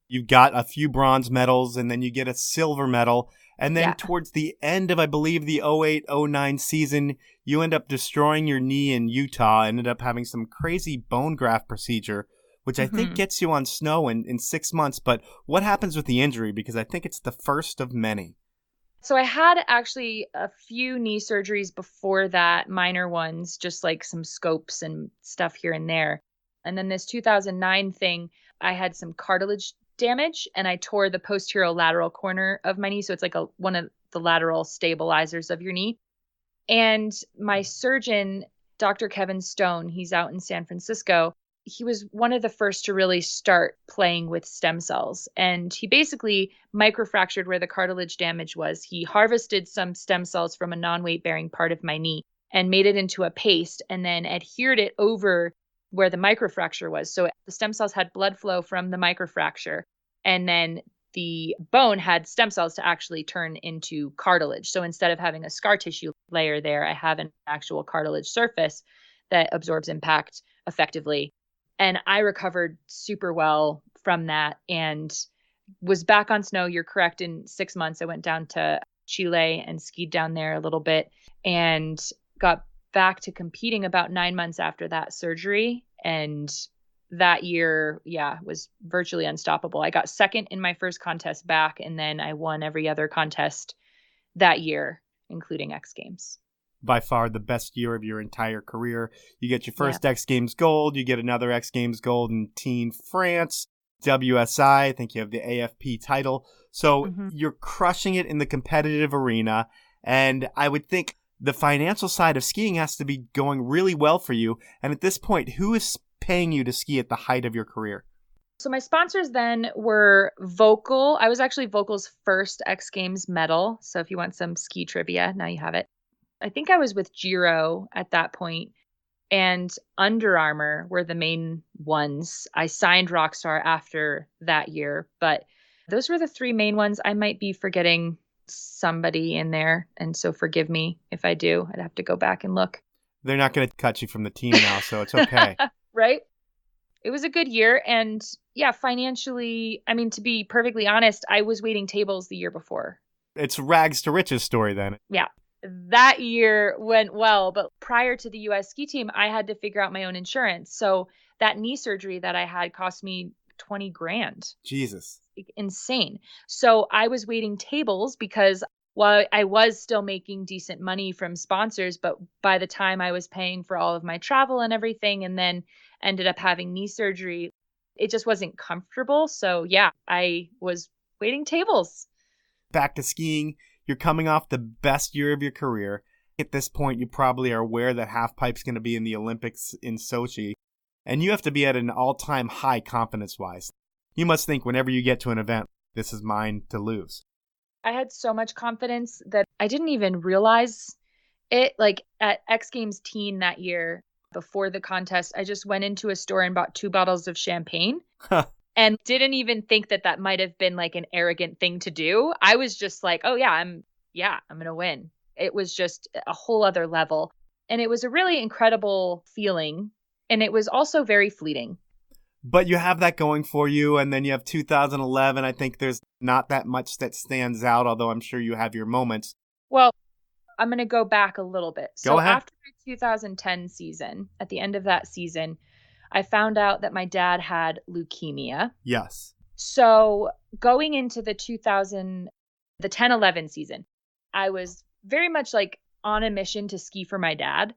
You've got a few bronze medals, and then you get a silver medal. And then towards the end of, I believe, the 08-09 season, you end up destroying your knee in Utah, ended up having some crazy bone graft procedure, which I think gets you on snow in 6 months. But what happens with the injury? Because I think it's the first of many. So I had actually a few knee surgeries before that, minor ones, just like some scopes and stuff here and there. And then this 2009 thing, I had some cartilage damage, and I tore the posterior lateral corner of my knee. So it's like one of the lateral stabilizers of your knee. And my surgeon, Dr. Kevin Stone, he's out in San Francisco. He was one of the first to really start playing with stem cells. And he basically microfractured where the cartilage damage was. He harvested some stem cells from a non-weight bearing part of my knee and made it into a paste, and then adhered it over where the microfracture was. So the stem cells had blood flow from the microfracture, and then the bone had stem cells to actually turn into cartilage. So instead of having a scar tissue layer there, I have an actual cartilage surface that absorbs impact effectively. And I recovered super well from that and was back on snow. You're correct. In 6 months, I went down to Chile and skied down there a little bit and got back to competing about 9 months after that surgery. And that year, was virtually unstoppable. I got second in my first contest back, and then I won every other contest that year, including X Games. by far the best year of your entire career. You get your first X Games gold. You get another X Games gold in Teen France. WSI, I think you have the AFP title. So you're crushing it in the competitive arena. And I would think the financial side of skiing has to be going really well for you. And at this point, who is paying you to ski at the height of your career? So my sponsors then were Vocal. I was actually Vocal's first X Games medal. So if you want some ski trivia, now you have it. I think I was with Giro at that point, and Under Armour were the main ones. I signed Rockstar after that year, but those were the three main ones. I might be forgetting somebody in there, and so forgive me if I do. I'd have to go back and look. They're not going to cut you from the team now, so it's okay. Right? It was a good year, and yeah, financially, I mean, to be perfectly honest, I was waiting tables the year before. It's rags to riches story then. Yeah. That year went well, but prior to the US ski team, I had to figure out my own insurance. So that knee surgery that I had cost me 20 grand. Jesus. Insane. So I was waiting tables because while I was still making decent money from sponsors, but by the time I was paying for all of my travel and everything, and then ended up having knee surgery, it just wasn't comfortable. So yeah, I was waiting tables. Back to skiing. You're coming off the best year of your career. At this point, you probably are aware that Halfpipe's going to be in the Olympics in Sochi, and you have to be at an all-time high confidence-wise. You must think whenever you get to an event, this is mine to lose. I had so much confidence that I didn't even realize it. Like at X Games Teen that year, before the contest, I just went into a store and bought 2 bottles of champagne. And didn't even think that that might have been like an arrogant thing to do. I was just like, oh yeah, I'm going to win. It was just a whole other level. And it was a really incredible feeling. And it was also very fleeting. But you have that going for you. And then you have 2011. I think there's not that much that stands out, although I'm sure you have your moments. Well, I'm going to go back a little bit. Go ahead. After my 2010 season, at the end of that season, I found out that my dad had leukemia. Yes. So going into the 10-11 season, I was very much like on a mission to ski for my dad.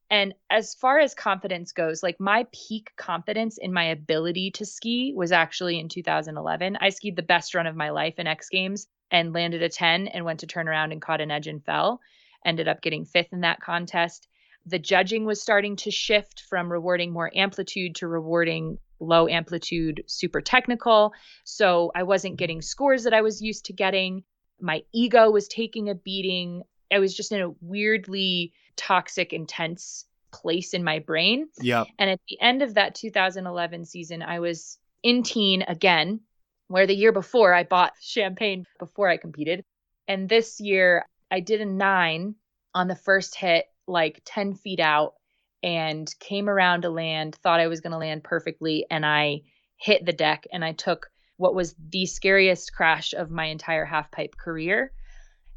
And as far as confidence goes, like my peak confidence in my ability to ski was actually in 2011. I skied the best run of my life in X Games and landed a 10 and went to turn around and caught an edge and fell. Ended up getting 5th in that contest. The judging was starting to shift from rewarding more amplitude to rewarding low amplitude, super technical. So I wasn't getting scores that I was used to getting. My ego was taking a beating. I was just in a weirdly toxic, intense place in my brain. Yeah. And at the end of that 2011 season, I was in teen again, where the year before I bought champagne before I competed. And this year I did a 9 on the first hit, like 10 feet out, and came around to land, thought I was going to land perfectly. And I hit the deck and I took what was the scariest crash of my entire halfpipe career.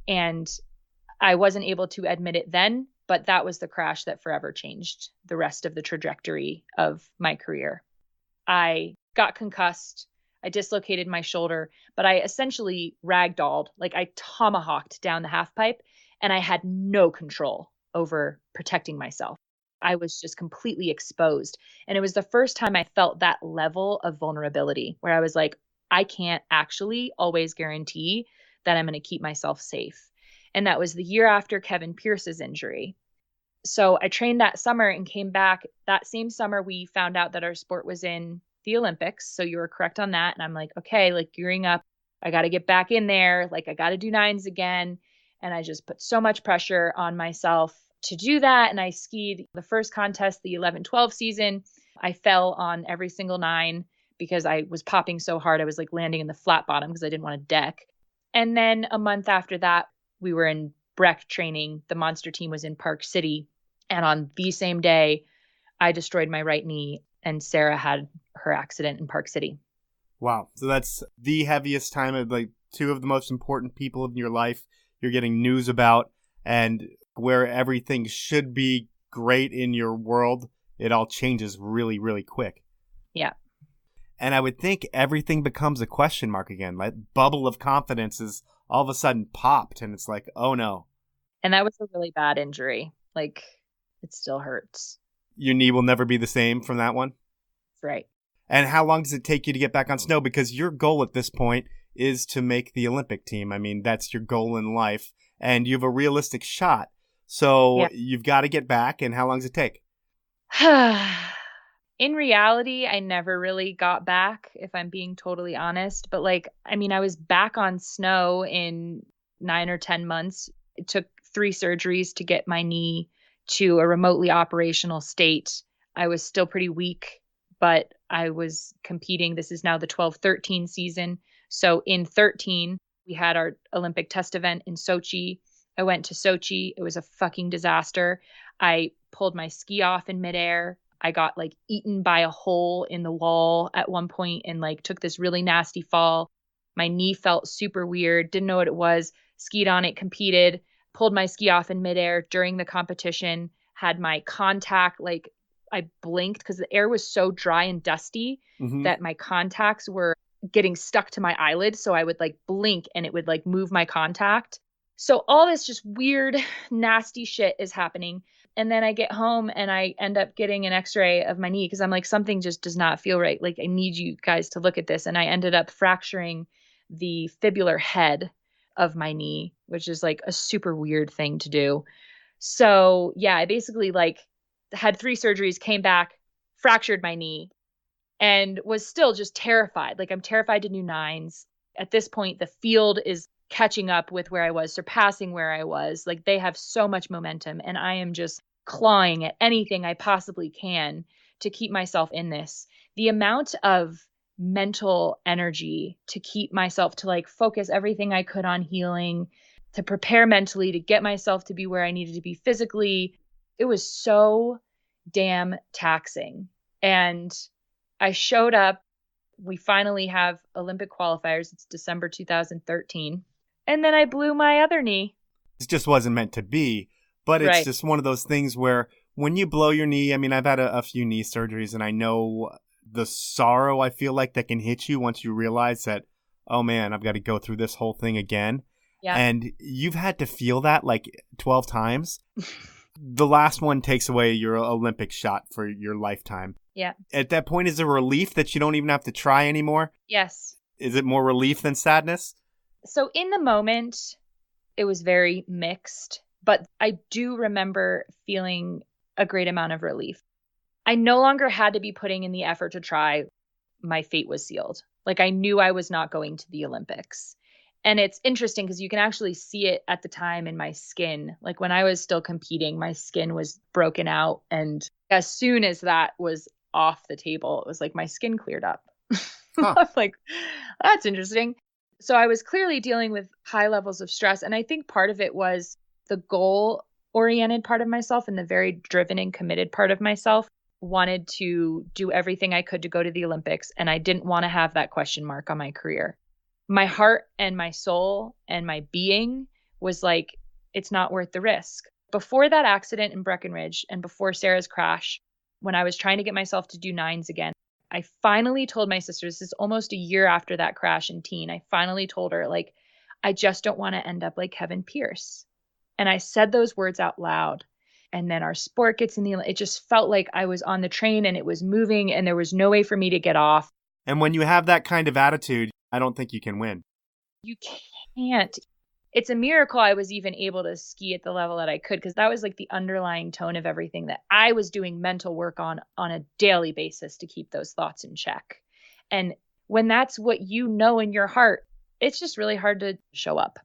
And I wasn't able to admit it then, but that was the crash that forever changed the rest of the trajectory of my career. I got concussed. I dislocated my shoulder, but I essentially ragdolled, like I tomahawked down the halfpipe, and I had no control over protecting myself. I was just completely exposed. And it was the first time I felt that level of vulnerability where I was like, I can't actually always guarantee that I'm going to keep myself safe. And that was the year after Kevin Pierce's injury. So I trained that summer and came back. That same summer, we found out that our sport was in the Olympics. So you were correct on that. And I'm like, okay, like gearing up. I got to get back in there. Like I got to do 9s again. And I just put so much pressure on myself to do that. And I skied the first contest, the 11-12 season. I fell on every single 9 because I was popping so hard. I was like landing in the flat bottom because I didn't want to deck. And then a month after that, we were in Breck training. The monster team was in Park City. And on the same day, I destroyed my right knee and Sarah had her accident in Park City. Wow. So that's the heaviest time of like 2 of the most important people in your life you're getting news about, and where everything should be great in your world, it all changes really, really quick. Yeah. And I would think everything becomes a question mark again. Like bubble of confidence is all of a sudden popped and it's like, oh no. And that was a really bad injury. Like, it still hurts. Your knee will never be the same from that one? Right. And how long does it take you to get back on snow? Because your goal at this point is to make the Olympic team. I mean, that's your goal in life. And you have a realistic shot. So you've got to get back. And how long does it take? In reality, I never really got back, if I'm being totally honest. But like, I mean, I was back on snow in 9 or 10 months. It took 3 surgeries to get my knee to a remotely operational state. I was still pretty weak, but I was competing. This is now the 12-13 season. So in 13, we had our Olympic test event in Sochi. I went to Sochi. It was a fucking disaster. I pulled my ski off in midair. I got like eaten by a hole in the wall at one point and like took this really nasty fall. My knee felt super weird. Didn't know what it was. Skied on it, competed, pulled my ski off in midair during the competition, had my contact, like I blinked because the air was so dry and dusty that my contacts were getting stuck to my eyelid. So I would like blink and it would like move my contact. So all this just weird, nasty shit is happening. And then I get home and I end up getting an x-ray of my knee because I'm like, something just does not feel right. Like, I need you guys to look at this. And I ended up fracturing the fibular head of my knee, which is like a super weird thing to do. So yeah, I basically like had 3 surgeries, came back, fractured my knee, and was still just terrified. Like, I'm terrified to do 9s. At this point, the field is catching up with where I was, surpassing where I was. Like, they have so much momentum, and I am just clawing at anything I possibly can to keep myself in this. The amount of mental energy to keep myself to like focus everything I could on healing, to prepare mentally, to get myself to be where I needed to be physically, it was so damn taxing. And I showed up. We finally have Olympic qualifiers. It's December 2013. And then I blew my other knee. It just wasn't meant to be. But it's Right. just one of those things where when you blow your knee, I mean, I've had a few knee surgeries and I know the sorrow I feel like that can hit you once you realize that, oh man, I've got to go through this whole thing again. Yeah. And you've had to feel that like 12 times. The last one takes away your Olympic shot for your lifetime. Yeah. At that point, is it a relief that you don't even have to try anymore? Yes. Is it more relief than sadness? So in the moment, it was very mixed, but I do remember feeling a great amount of relief. I no longer had to be putting in the effort to try. My fate was sealed. Like, I knew I was not going to the Olympics. And it's interesting because you can actually see it at the time in my skin. Like, when I was still competing, my skin was broken out. And as soon as that was off the table, it was like my skin cleared up. Huh. I'm like, that's interesting. So I was clearly dealing with high levels of stress. And I think part of it was the goal-oriented part of myself and the very driven and committed part of myself wanted to do everything I could to go to the Olympics. And I didn't want to have that question mark on my career. My heart and my soul and my being was like, it's not worth the risk. Before that accident in Breckenridge and before Sarah's crash, when I was trying to get myself to do 9s again, I finally told my sister, this is almost a year after that crash in teen, I finally told her, like, I just don't want to end up like Kevin Pierce. And I said those words out loud. And then our sport gets in it just felt like I was on the train and it was moving and there was no way for me to get off. And when you have that kind of attitude, I don't think you can win. You can't. It's a miracle I was even able to ski at the level that I could, because that was like the underlying tone of everything that I was doing mental work on a daily basis to keep those thoughts in check. And when that's what you know in your heart, it's just really hard to show up.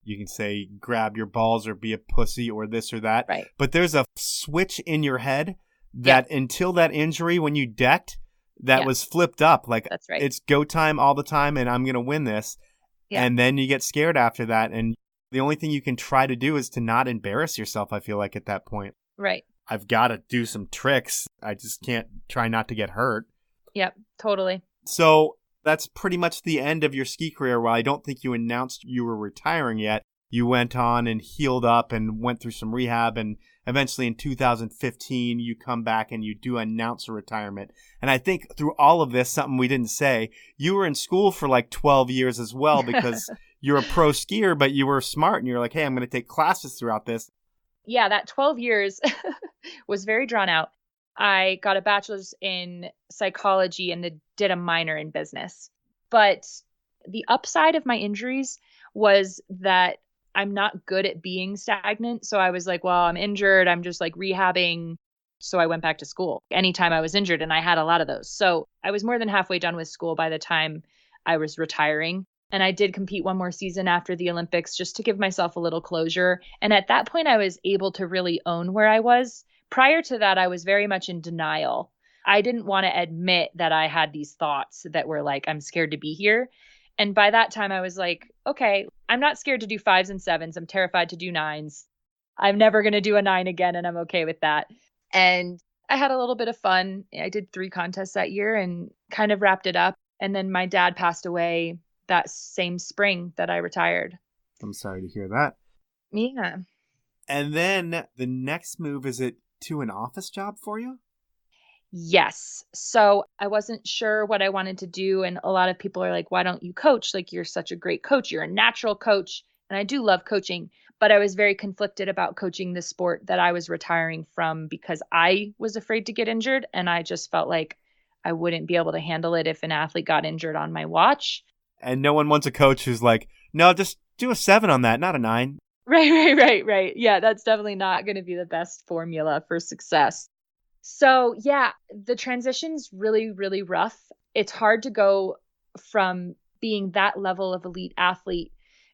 You can say grab your balls or be a pussy or this or that. Right. But there's a switch in your head that until that injury when you decked, that was flipped up. Like, that's right. It's go time all the time and I'm going to win this. Yeah. And then you get scared after that. And the only thing you can try to do is to not embarrass yourself, I feel like, at that point. Right. I've got to do some tricks. I just can't try not to get hurt. Yep, totally. So that's pretty much the end of your ski career. While I don't think you announced you were retiring yet, you went on and healed up and went through some rehab. And eventually in 2015, you come back and you do announce a retirement. And I think through all of this, something we didn't say, you were in school for like 12 years as well, because you're a pro skier, but you were smart and you're like, hey, I'm going to take classes throughout this. yeah, that 12 years was very drawn out. I got a bachelor's in psychology and did a minor in business. But the upside of my injuries was that I'm not good at being stagnant. So I was like, well, I'm injured. I'm just like rehabbing. So I went back to school anytime I was injured, and I had a lot of those. So I was more than halfway done with school by the time I was retiring. And I did compete one more season after the Olympics just to give myself a little closure. And at that point, I was able to really own where I was. Prior to that, I was very much in denial. I didn't want to admit that I had these thoughts that were like, I'm scared to be here. And by that time, I was like, okay, I'm not scared to do 5s and 7s. I'm terrified to do 9s. I'm never going to do a 9 again, and I'm okay with that. And I had a little bit of fun. I did 3 contests that year and kind of wrapped it up. And then my dad passed away that same spring that I retired. I'm sorry to hear that. Yeah. And then the next move, is it to an office job for you? Yes. So I wasn't sure what I wanted to do. And a lot of people are like, why don't you coach? Like, you're such a great coach. You're a natural coach. And I do love coaching. But I was very conflicted about coaching the sport that I was retiring from because I was afraid to get injured. And I just felt like I wouldn't be able to handle it if an athlete got injured on my watch. And no one wants a coach who's like, no, just do a 7 on that, not a 9. Right. Yeah, that's definitely not going to be the best formula for success. So yeah, the transition's really, really rough. It's hard to go from being that level of elite athlete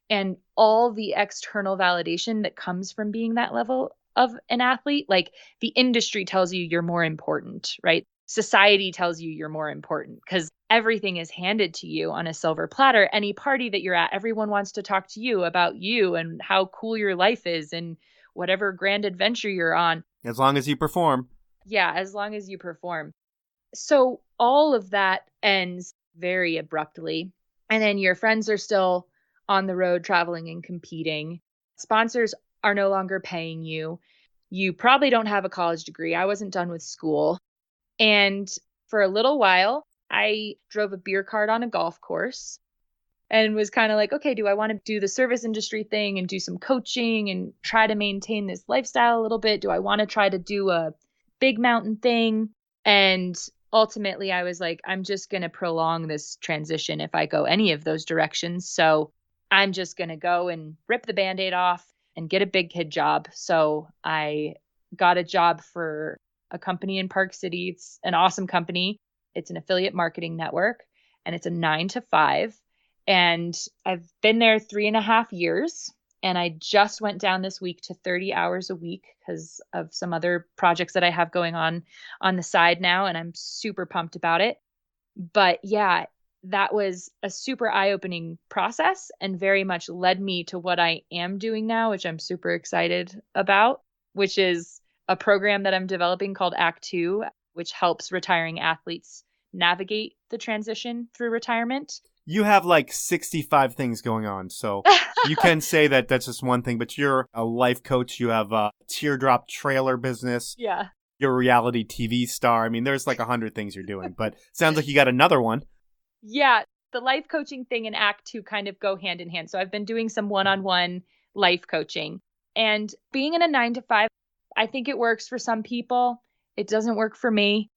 and all the external validation that comes from being that level of an athlete. Like, the industry tells you you're more important, right? Society tells you you're more important because everything is handed to you on a silver platter. Any party that you're at, everyone wants to talk to you about you and how cool your life is and whatever grand adventure you're on. As long as you perform. Yeah, as long as you perform. So all of that ends very abruptly. And then your friends are still on the road traveling and competing. Sponsors are no longer paying you. You probably don't have a college degree. I wasn't done with school. And for a little while, I drove a beer cart on a golf course and was kind of like, okay, do I want to do the service industry thing and do some coaching and try to maintain this lifestyle a little bit? Do I want to try to do a big mountain thing? And ultimately, I was like, I'm just going to prolong this transition if I go any of those directions. So I'm just going to go and rip the Band-Aid off and get a big kid job. So I got a job for a company in Park City. It's an awesome company. It's an affiliate marketing network, and it's a 9 to 5. And I've been there 3.5 years. And I just went down this week to 30 hours a week because of some other projects that I have going on the side now. And I'm super pumped about it. But yeah, that was a super eye-opening process and very much led me to what I am doing now, which I'm super excited about, which is a program that I'm developing called Act 2, which helps retiring athletes navigate the transition through retirement. You have like 65 things going on, so you can say that that's just one thing, but you're a life coach, you have a teardrop trailer business, Yeah. you're a reality TV star. I mean, there's like 100 things you're doing, but sounds like you got another one. Yeah, the life coaching thing and Act 2 kind of go hand in hand. So I've been doing some one-on-one life coaching. And being in a 9 to 5, I think it works for some people. It doesn't work for me.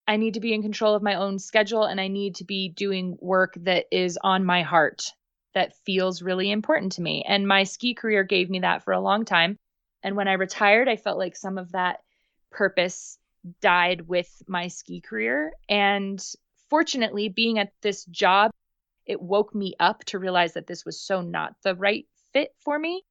I need to be in control of my own schedule, and I need to be doing work that is on my heart, that feels really important to me. And my ski career gave me that for a long time. And when I retired, I felt like some of that purpose died with my ski career. And fortunately, being at this job, it woke me up to realize that this was so not the right fit for me,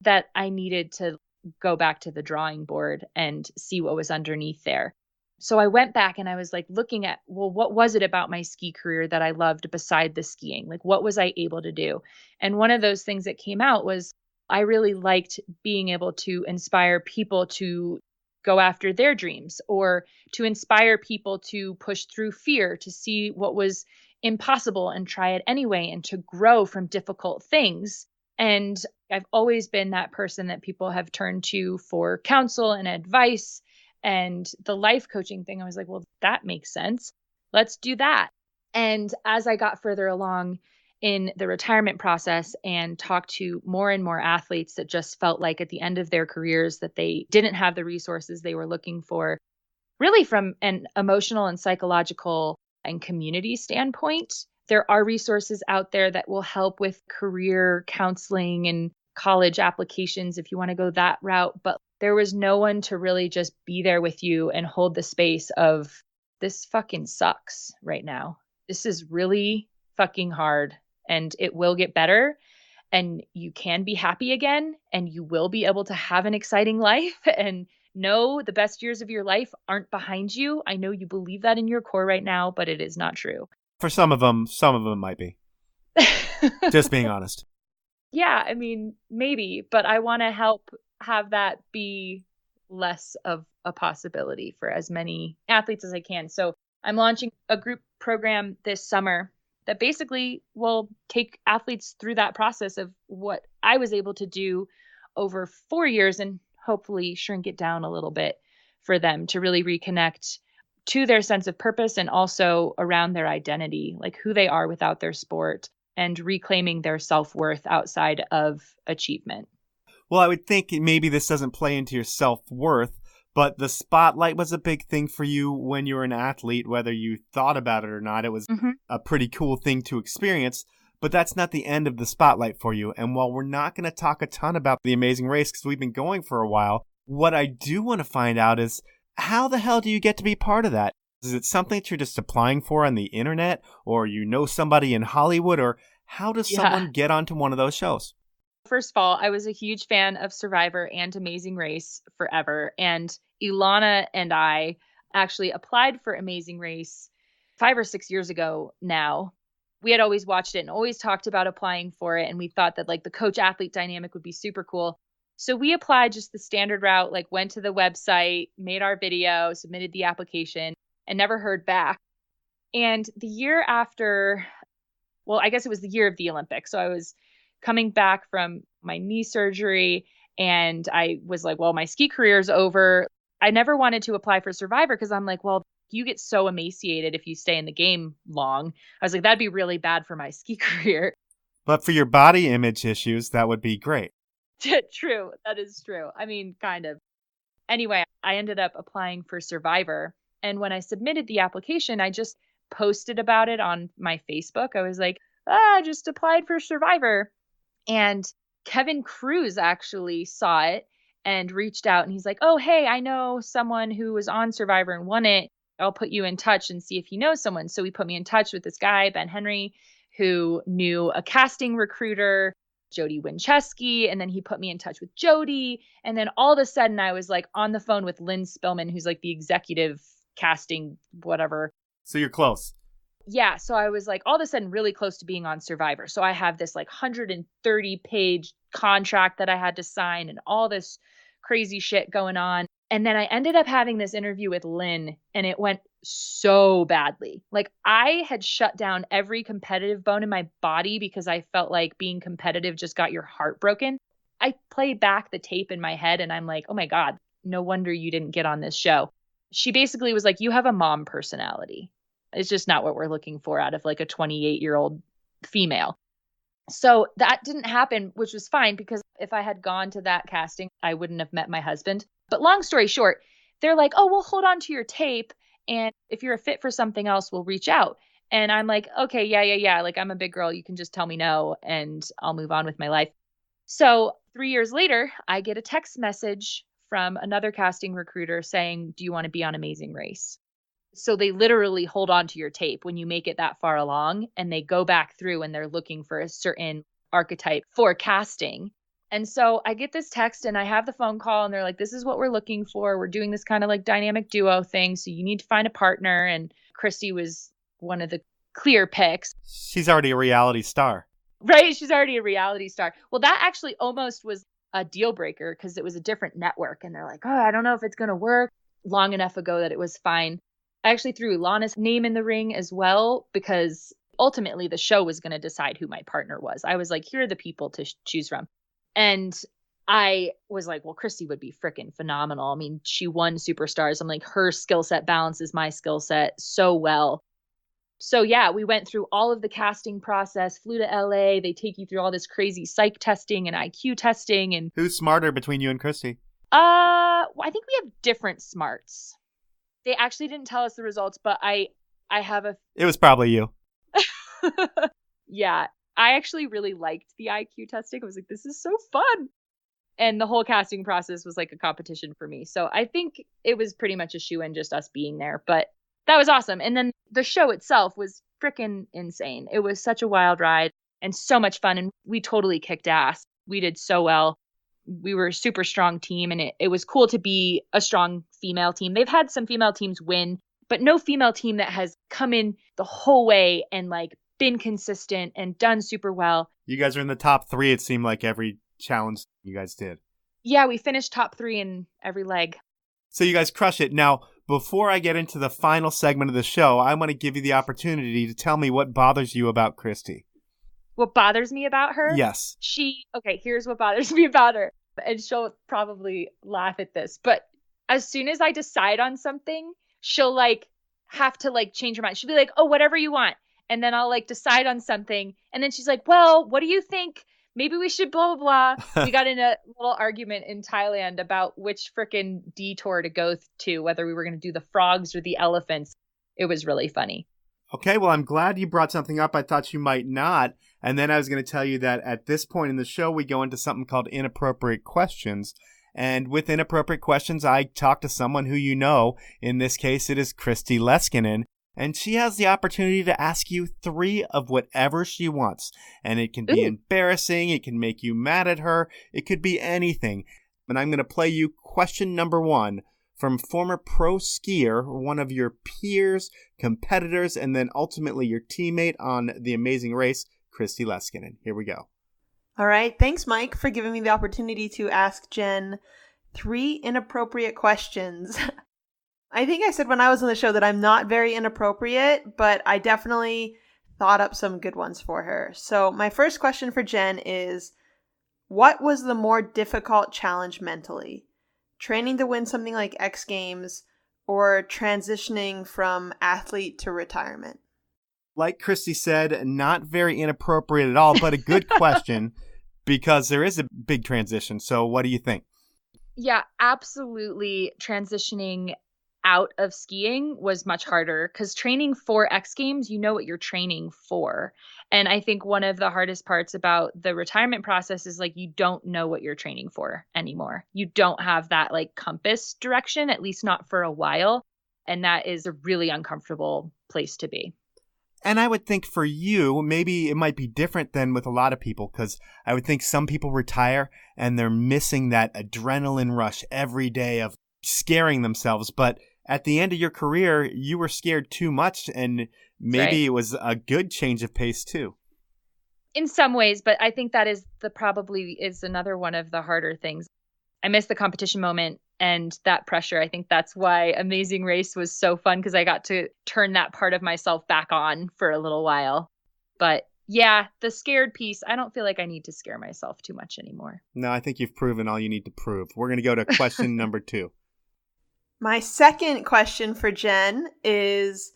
that I needed to go back to the drawing board and see what was underneath there. So I went back and I was like looking at, well, what was it about my ski career that I loved beside the skiing? Like, what was I able to do? And one of those things that came out was I really liked being able to inspire people to go after their dreams, or to inspire people to push through fear, to see what was impossible and try it anyway, and to grow from difficult things. And I've always been that person that people have turned to for counsel and advice. And the life coaching thing, I was like, well, that makes sense. Let's do that. And as I got further along in the retirement process and talked to more and more athletes that just felt like at the end of their careers that they didn't have the resources they were looking for, really from an emotional and psychological and community standpoint. There are resources out there that will help with career counseling and college applications if you want to go that route. But there was no one to really just be there with you and hold the space of, this fucking sucks right now. This is really fucking hard and it will get better. And you can be happy again and you will be able to have an exciting life. And no, the best years of your life aren't behind you. I know you believe that in your core right now, but it is not true. For some of them might be. Just being honest. Yeah, I mean, maybe, but I want to help have that be less of a possibility for as many athletes as I can. So I'm launching a group program this summer that basically will take athletes through that process of what I was able to do over 4 years and hopefully shrink it down a little bit for them to really reconnect to their sense of purpose and also around their identity, like who they are without their sport and reclaiming their self-worth outside of achievement. Well, I would think maybe this doesn't play into your self-worth, but the spotlight was a big thing for you when you were an athlete, whether you thought about it or not. It was a pretty cool thing to experience, but that's not the end of the spotlight for you. And while we're not going to talk a ton about the Amazing Race because we've been going for a while, what I do want to find out is, how the hell do you get to be part of that? Is it something that you're just applying for on the internet, or you know somebody in Hollywood, or how does someone get onto one of those shows? First of all, I was a huge fan of Survivor and Amazing Race forever. And Elana and I actually applied for Amazing Race 5 or 6 years ago now. We had always watched it and always talked about applying for it. And we thought that like the coach athlete dynamic would be super cool. So we applied just the standard route, like went to the website, made our video, submitted the application, and never heard back. And the year after, well, I guess it was the year of the Olympics. So I was coming back from my knee surgery and I was like, well, my ski career is over. I never wanted to apply for Survivor because I'm like, well, you get so emaciated if you stay in the game long. I was like, that'd be really bad for my ski career. But for your body image issues, that would be great. True. That is true. I mean, kind of. Anyway, I ended up applying for Survivor. And when I submitted the application, I just posted about it on my Facebook. I was like, I just applied for Survivor. And Kevin Cruz actually saw it and reached out and he's like, oh, hey, I know someone who was on Survivor and won it. I'll put you in touch and see if you know someone. So he put me in touch with this guy, Ben Henry, who knew a casting recruiter, Jody Winchesky, and then he put me in touch with Jody. And then all of a sudden I was like on the phone with Lynn Spillman, who's like the executive casting, whatever. So you're close. Yeah. So I was like all of a sudden really close to being on Survivor. So I have this like 130-page contract that I had to sign and all this crazy shit going on. And then I ended up having this interview with Lynn and it went so badly. Like I had shut down every competitive bone in my body because I felt like being competitive just got your heart broken. I play back the tape in my head and I'm like, oh my God, no wonder you didn't get on this show. She basically was like, you have a mom personality. It's just not what we're looking for out of like a 28-year-old female. So that didn't happen, which was fine because if I had gone to that casting, I wouldn't have met my husband. But long story short, they're like, oh, we'll hold on to your tape. And if you're a fit for something else, we'll reach out. And I'm like, okay, yeah. Like I'm a big girl. You can just tell me no and I'll move on with my life. So 3 years later, I get a text message from another casting recruiter saying, do you want to be on Amazing Race? So they literally hold on to your tape when you make it that far along and they go back through and they're looking for a certain archetype for casting. And so I get this text and I have the phone call and they're like, this is what we're looking for. We're doing this kind of like dynamic duo thing. So you need to find a partner. And Kristy was one of the clear picks. She's already a reality star. Right. She's already a reality star. Well, that actually almost was a deal breaker because it was a different network. And they're like, oh, I don't know if it's going to work. Long enough ago that it was fine. I actually threw Elana's name in the ring as well because ultimately the show was going to decide who my partner was. I was like, here are the people to choose from. And I was like, well, Kristy would be freaking phenomenal. I mean, she won Superstars. I'm like, her skill set balances my skill set so well. So yeah, we went through all of the casting process, flew to LA. They take you through all this crazy psych testing and IQ testing. And Who's smarter between you and Kristy? I think we have different smarts. They actually didn't tell us the results, but I have a... It was probably you. Yeah, I actually really liked the IQ testing. I was like, this is so fun. And the whole casting process was like a competition for me. So I think it was pretty much a shoo-in, just us being there. But that was awesome. And then the show itself was freaking insane. It was such a wild ride and so much fun. And we totally kicked ass. We did so well. We were a super strong team, and it was cool to be a strong female team. They've had some female teams win, but no female team that has come in the whole way and like been consistent and done super well. You guys are in the top 3, it seemed like, every challenge you guys did. Yeah, we finished top 3 in every leg. So you guys crush it. Now, before I get into the final segment of the show, I want to give you the opportunity to tell me what bothers you about Kristy. What bothers me about her? Yes. Okay, here's what bothers me about her. And she'll probably laugh at this, but as soon as I decide on something, she'll like have to like change her mind. She'll be like, oh, whatever you want. And then I'll like decide on something. And then she's like, well, what do you think? Maybe we should blah, blah, blah. We got in a little argument in Thailand about which frickin' detour to go to, whether we were going to do the frogs or the elephants. It was really funny. Okay, well, I'm glad you brought something up I thought you might not. And then I was going to tell you that at this point in the show, we go into something called Inappropriate Questions. And with Inappropriate Questions, I talk to someone who you know. In this case, it is Kristy Leskinen. And she has the opportunity to ask you 3 of whatever she wants. And it can be embarrassing. It can make you mad at her. It could be anything. And I'm going to play you question number 1 from former pro skier, one of your peers, competitors, and then ultimately your teammate on The Amazing Race, Kristy Leskinen. Here we go. All right. Thanks, Mike, for giving me the opportunity to ask Jen 3 inappropriate questions. I think I said when I was on the show that I'm not very inappropriate, but I definitely thought up some good ones for her. So my first question for Jen is, what was the more difficult challenge mentally? Training to win something like X Games or transitioning from athlete to retirement? Like Kristy said, not very inappropriate at all, but a good question because there is a big transition. So what do you think? Yeah, absolutely. Transitioning out of skiing was much harder because training for X Games, you know what you're training for. And I think one of the hardest parts about the retirement process is like you don't know what you're training for anymore. You don't have that like compass direction, at least not for a while. And that is a really uncomfortable place to be. And I would think for you, maybe it might be different than with a lot of people, because I would think some people retire and they're missing that adrenaline rush every day of scaring themselves. But at the end of your career, you were scared too much, and maybe It was a good change of pace too. In some ways, but I think that is probably is another one of the harder things. I miss the competition moment and that pressure. I think that's why Amazing Race was so fun, because I got to turn that part of myself back on for a little while. But yeah, the scared piece, I don't feel like I need to scare myself too much anymore. No, I think you've proven all you need to prove. We're going to go to question number 2. My second question for Jen is,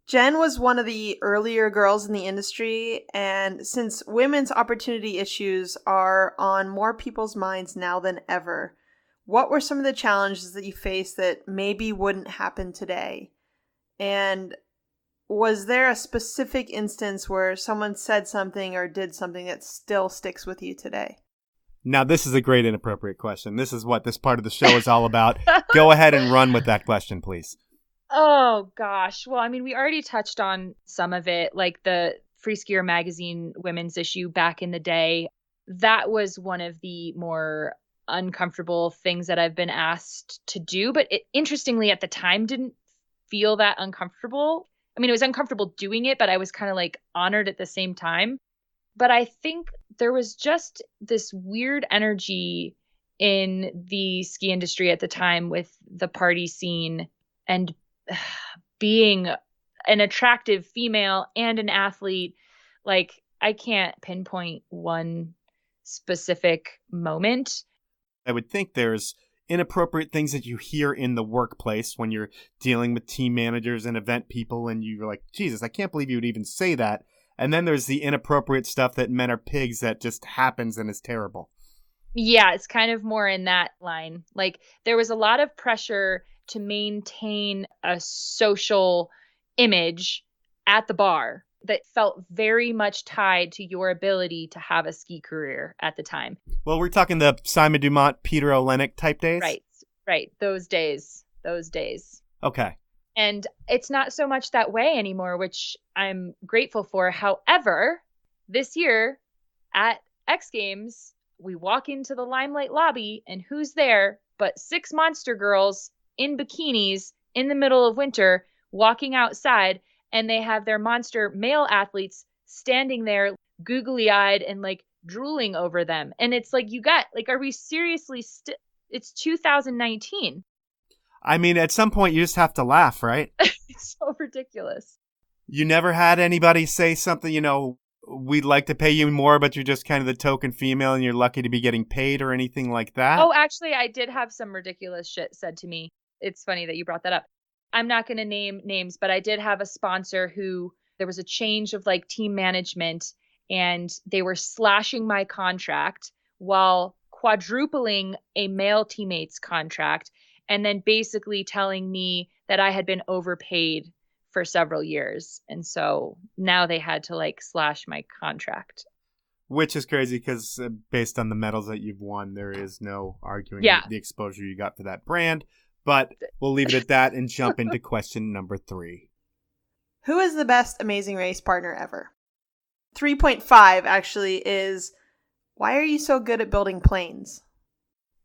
Jen was one of the earlier girls in the industry, and since women's opportunity issues are on more people's minds now than ever, what were some of the challenges that you faced that maybe wouldn't happen today? And was there a specific instance where someone said something or did something that still sticks with you today? Now, this is a great inappropriate question. This is what this part of the show is all about. Go ahead and run with that question, please. Oh, gosh. Well, I mean, we already touched on some of it, like the Free Skier magazine women's issue back in the day. That was one of the more uncomfortable things that I've been asked to do. But it, interestingly, at the time, didn't feel that uncomfortable. I mean, it was uncomfortable doing it, but I was kind of like honored at the same time. But I think there was just this weird energy in the ski industry at the time with the party scene and being an attractive female and an athlete. Like, I can't pinpoint one specific moment. I would think there's inappropriate things that you hear in the workplace when you're dealing with team managers and event people, and you're like, Jesus, I can't believe you would even say that. And then there's the inappropriate stuff that men are pigs that just happens and is terrible. Yeah, it's kind of more in that line. Like, there was a lot of pressure to maintain a social image at the bar that felt very much tied to your ability to have a ski career at the time. Well, we're talking the Simon Dumont, Peter Olenek type days? Right. Those days. Okay. And it's not so much that way anymore, which I'm grateful for. However, this year at X Games, we walk into the Limelight lobby, and who's there but 6 monster girls in bikinis in the middle of winter walking outside, and they have their monster male athletes standing there googly-eyed and like drooling over them. And it's like, are we seriously it's 2019. I mean, at some point you just have to laugh, right? It's so ridiculous. You never had anybody say something, we'd like to pay you more, but you're just kind of the token female and you're lucky to be getting paid or anything like that? Oh, actually, I did have some ridiculous shit said to me. It's funny that you brought that up. I'm not going to name names, but I did have a sponsor who there was a change of like team management, and they were slashing my contract while quadrupling a male teammate's contract, and then basically telling me that I had been overpaid for several years. And so now they had to like slash my contract. Which is crazy because based on the medals that you've won, there is no arguing the exposure you got for that brand. But we'll leave it at that and jump into question number 3. Who is the best Amazing Race partner ever? 3.5 actually is, why are you so good at building planes?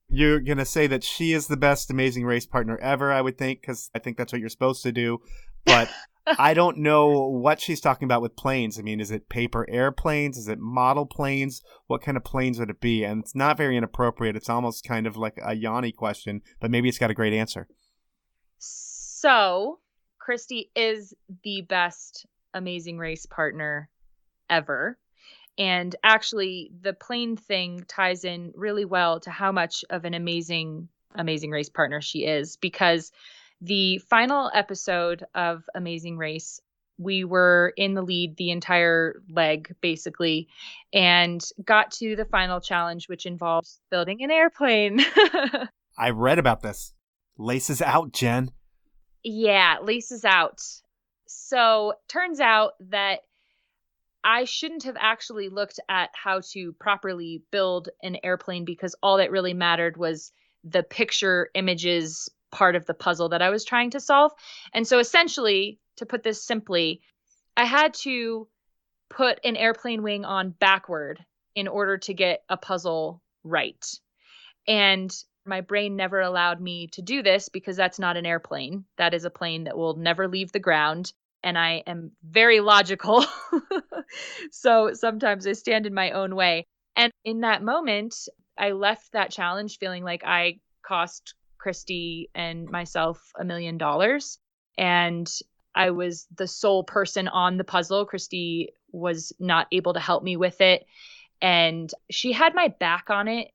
You're going to say that she is the best Amazing Race partner ever, I would think, because I think that's what you're supposed to do. But I don't know what she's talking about with planes. I mean, is it paper airplanes? Is it model planes? What kind of planes would it be? And it's not very inappropriate. It's almost kind of like a Yanni question, but maybe it's got a great answer. So, Kristy is the best Amazing Race partner ever. And actually, the plane thing ties in really well to how much of an amazing race partner she is, because the final episode of Amazing Race, we were in the lead the entire leg, basically, and got to the final challenge, which involves building an airplane. I read about this. Laces out, Jen. Yeah, laces out. So turns out that I shouldn't have actually looked at how to properly build an airplane, because all that really mattered was the picture images part of the puzzle that I was trying to solve. And so essentially, to put this simply, I had to put an airplane wing on backward in order to get a puzzle right. And my brain never allowed me to do this because that's not an airplane. That is a plane that will never leave the ground. And I am very logical. So sometimes I stand in my own way. And in that moment, I left that challenge feeling like I cost Kristy and myself $1 million. And I was the sole person on the puzzle. Kristy was not able to help me with it. And she had my back on it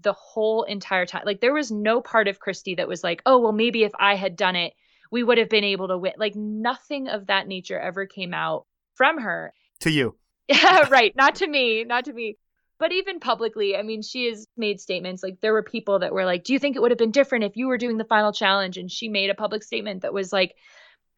the whole entire time. Like, there was no part of Kristy that was like, oh, well, maybe if I had done it, we would have been able to win. Like, nothing of that nature ever came out from her. To you. Yeah, right. Not to me. But even publicly, I mean, she has made statements. Like, there were people that were like, do you think it would have been different if you were doing the final challenge? And she made a public statement that was like,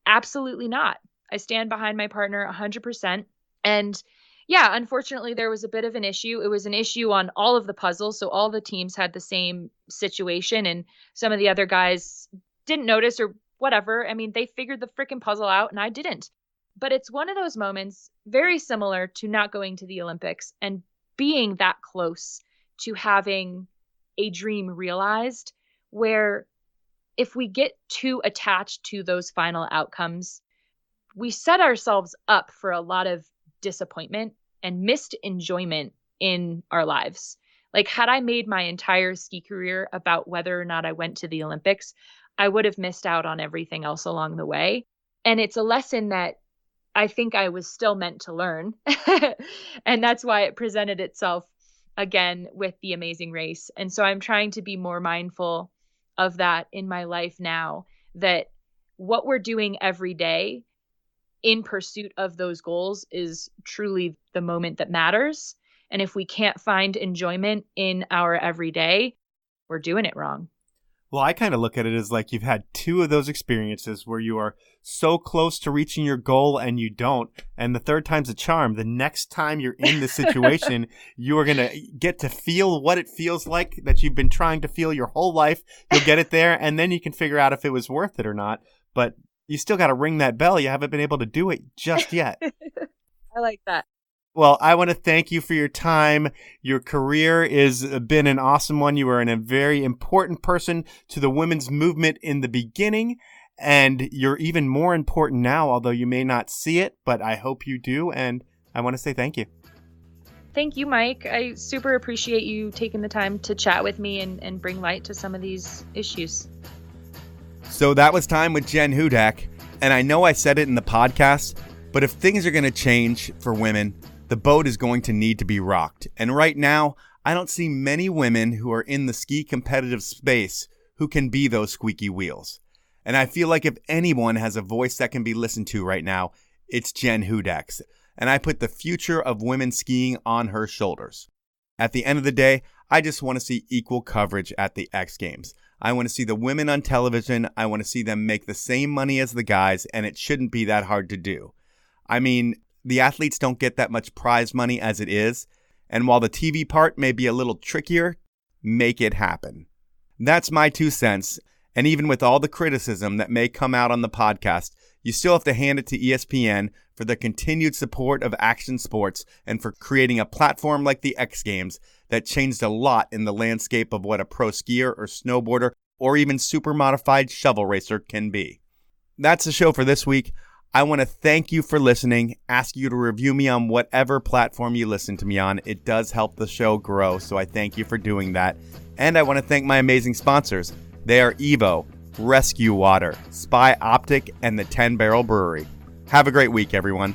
absolutely not. I stand behind my partner 100%. And yeah, unfortunately, there was a bit of an issue. It was an issue on all of the puzzles. So all the teams had the same situation, and some of the other guys didn't notice or whatever. I mean, they figured the freaking puzzle out and I didn't. But it's one of those moments very similar to not going to the Olympics and being that close to having a dream realized, where if we get too attached to those final outcomes, we set ourselves up for a lot of disappointment and missed enjoyment in our lives. Like, had I made my entire ski career about whether or not I went to the Olympics, I would have missed out on everything else along the way. And it's a lesson that I think I was still meant to learn. And that's why it presented itself again with the Amazing Race. And so I'm trying to be more mindful of that in my life now, that what we're doing every day in pursuit of those goals is truly the moment that matters. And if we can't find enjoyment in our everyday, we're doing it wrong. Well, I kind of look at it as like you've had two of those experiences where you are so close to reaching your goal and you don't. And the third time's a charm. The next time you're in this situation, you are going to get to feel what it feels like that you've been trying to feel your whole life. You'll get it there, and then you can figure out if it was worth it or not. But you still got to ring that bell. You haven't been able to do it just yet. I like that. Well, I want to thank you for your time. Your career has been an awesome one. You were a very important person to the women's movement in the beginning, and you're even more important now, although you may not see it, but I hope you do, and I want to say thank you. Thank you, Mike. I super appreciate you taking the time to chat with me and bring light to some of these issues. So that was time with Jen Hudak, and I know I said it in the podcast, but if things are going to change for women, the boat is going to need to be rocked. And right now, I don't see many women who are in the ski competitive space who can be those squeaky wheels. And I feel like if anyone has a voice that can be listened to right now, it's Jen Hudak. And I put the future of women skiing on her shoulders. At the end of the day, I just want to see equal coverage at the X Games. I want to see the women on television. I want to see them make the same money as the guys, and it shouldn't be that hard to do. I mean, the athletes don't get that much prize money as it is, and while the TV part may be a little trickier, make it happen. That's my 2 cents, and even with all the criticism that may come out on the podcast, you still have to hand it to ESPN for the continued support of action sports and for creating a platform like the X Games that changed a lot in the landscape of what a pro skier or snowboarder or even super modified shovel racer can be. That's the show for this week. I want to thank you for listening, ask you to review me on whatever platform you listen to me on. It does help the show grow, so I thank you for doing that. And I want to thank my amazing sponsors. They are Evo, Rescue Water, Spy Optic, and the 10 Barrel Brewery. Have a great week, everyone.